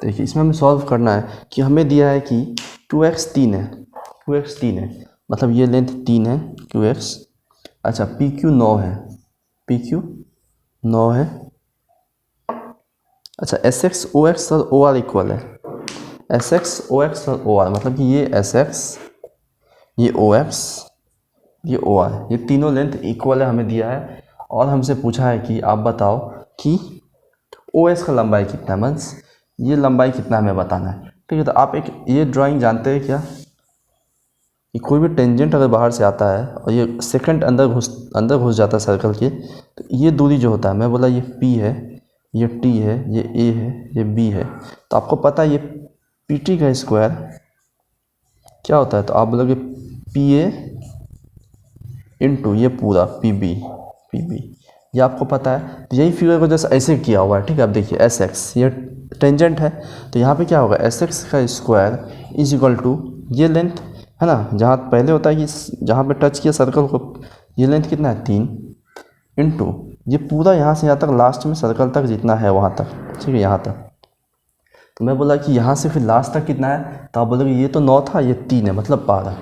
देखिए इसमें हमें सॉल्व करना है कि हमें दिया है कि 2x 3 है, 2x 3 है, मतलब ये लेंथ 3 है QX। अच्छा PQ 9 है, PQ 9 है। अच्छा SX OX और OR इक्वल है, SX OX और OR, मतलब कि ये SX, ये OX, ये OR, ये तीनों लेंथ इक्वल है हमें दिया है। और हमसे पूछा है कि आप बताओ कि OS का लंबाई कितना है, मीन्स ये लंबाई कितना हमें बताना है, ठीक है। तो आप एक ये ड्राइंग जानते हैं क्या कि कोई भी टेंजेंट अगर बाहर से आता है और ये सेकंड अंदर घुस जाता है सर्कल के, तो ये दूरी जो होता है, मैं बोला ये P है, ये T है, ये A है, ये B है, तो आपको पता है ये PT का स्क्वायर क्या होता है, तो आप बोलोगे PA इंटू ये पूरा PB, ये आपको पता है। तो यही फिगर को जैसे ऐसे किया हुआ है, ठीक है। आप देखिए SX ये टेंजेंट है, तो यहाँ पे क्या होगा, SX का स्क्वायर इज इक्वल टू ये लेंथ है ना, जहाँ पहले होता है कि जहाँ पे टच किया सर्कल को, ये लेंथ कितना है 3, इंटू ये पूरा यहाँ से यहाँ तक लास्ट में सर्कल तक जितना है वहाँ तक, ठीक है, यहाँ तक। तो मैं बोला कि यहाँ से फिर लास्ट तक कितना है, तो आप बोलोगे ये तो 9 था, ये 3 है, मतलब 12।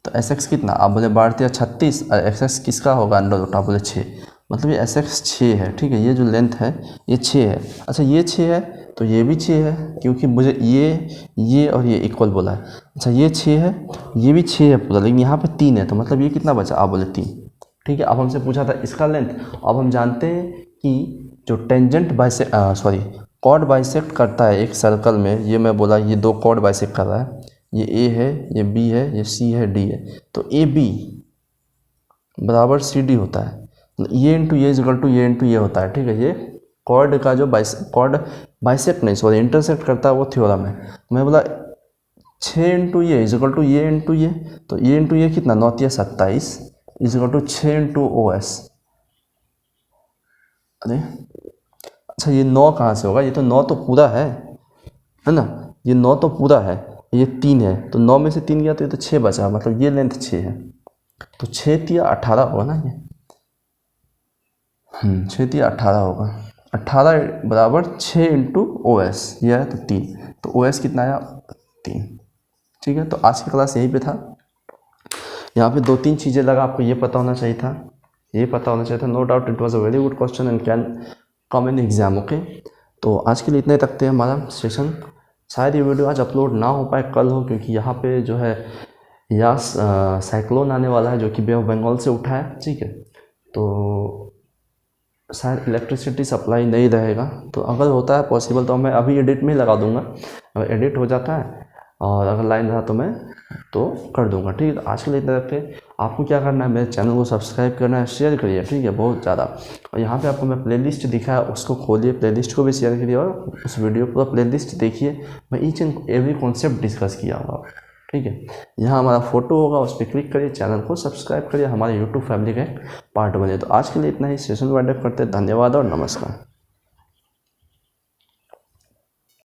तो SX कितना, आप बोले 12 36, और XX किसका होगा अंडर रूट, आप बोले 6, मतलब ये SX 6 है, ठीक है। ये जो लेंथ है ये 6 है। अच्छा ये 6 है तो ये भी 6 है, क्योंकि मुझे ये और ये इक्वल बोला है। अच्छा ये 6 है, ये भी 6 है पूरा, लेकिन यहाँ पे 3 है, तो मतलब ये कितना बचा, आप बोले 3, ठीक है। अब हमसे पूछा था इसका लेंथ। अब हम जानते हैं कि जो टेंजेंट कॉर्ड बाइसेक्ट करता है एक सर्कल में, ये मैं बोला ये 2 कॉर्ड बाइसेक्ट कर रहा है, ये A है, ये B है, ये C है, D है, तो AB बराबर CD होता है। ये इंटू ये इक्वल टू ये इंटू ये होता है, ठीक है। ये कॉर्ड का जो कॉर्ड बाइसेक्ट नहीं सॉरी इंटरसेक्ट करता है वो थ्योरम है। मैं बोला 6 इंटू ये इक्वल टू ये इंटू ये, तो ये इंटू ये कितना 9 या 27 इक्वल टू 6 इंटू OS। अरे अच्छा ये 9 कहाँ से होगा, ये तो 9 तो पूरा है ना, ये 9 तो पूरा है, ये 3 है, तो 9 में से 3 गया तो ये तो 6 बचा, मतलब ये लेंथ 6 है, तो 6 या 18 होगा ना ये, 6 या 18 होगा, 18 बराबर 6 इंटू OS, ये है तो 3, तो OS कितना आया 3, ठीक है। तो आज की क्लास यहीं पे था। यहाँ पे 2-3 चीज़ें लगा, आपको ये पता होना चाहिए था, ये पता होना चाहिए था। No doubt it was a very good question and can come in exam, okay. तो आज के लिए इतने तक थे हमारा सेशन। शायद ये वीडियो आज अपलोड ना हो पाए, कल हो, क्योंकि यहाँ पे जो है यास साइक्लोन आने वाला है जो कि बे ऑफ बंगाल से उठा है, ठीक है। तो शायद इलेक्ट्रिसिटी सप्लाई नहीं रहेगा, तो अगर होता है पॉसिबल तो मैं अभी एडिट में लगा दूंगा, अगर एडिट हो जाता है और अगर लाइन रहा तो मैं तो कर दूंगा, ठीक है। तो आज के लिए इतना रखते हैं। आपको क्या करना है, मेरे चैनल को सब्सक्राइब करना है, शेयर करिए, ठीक है, बहुत ज़्यादा। और यहाँ पे आपको मैं प्लेलिस्ट दिखाया, उसको खोलिए, प्लेलिस्ट को भी शेयर करिए और उस वीडियो पूरा प्लेलिस्ट देखिए। मैं each and every concept discuss किया होगा, ठीक है। यहाँ हमारा फोटो होगा, उस पर क्लिक करिए, चैनल को सब्सक्राइब करिए, हमारे यूट्यूब फैमिली का एक पार्ट बनिए। तो आज के लिए इतना ही, सेशन वाइंड अप करते हैं। धन्यवाद और नमस्कार।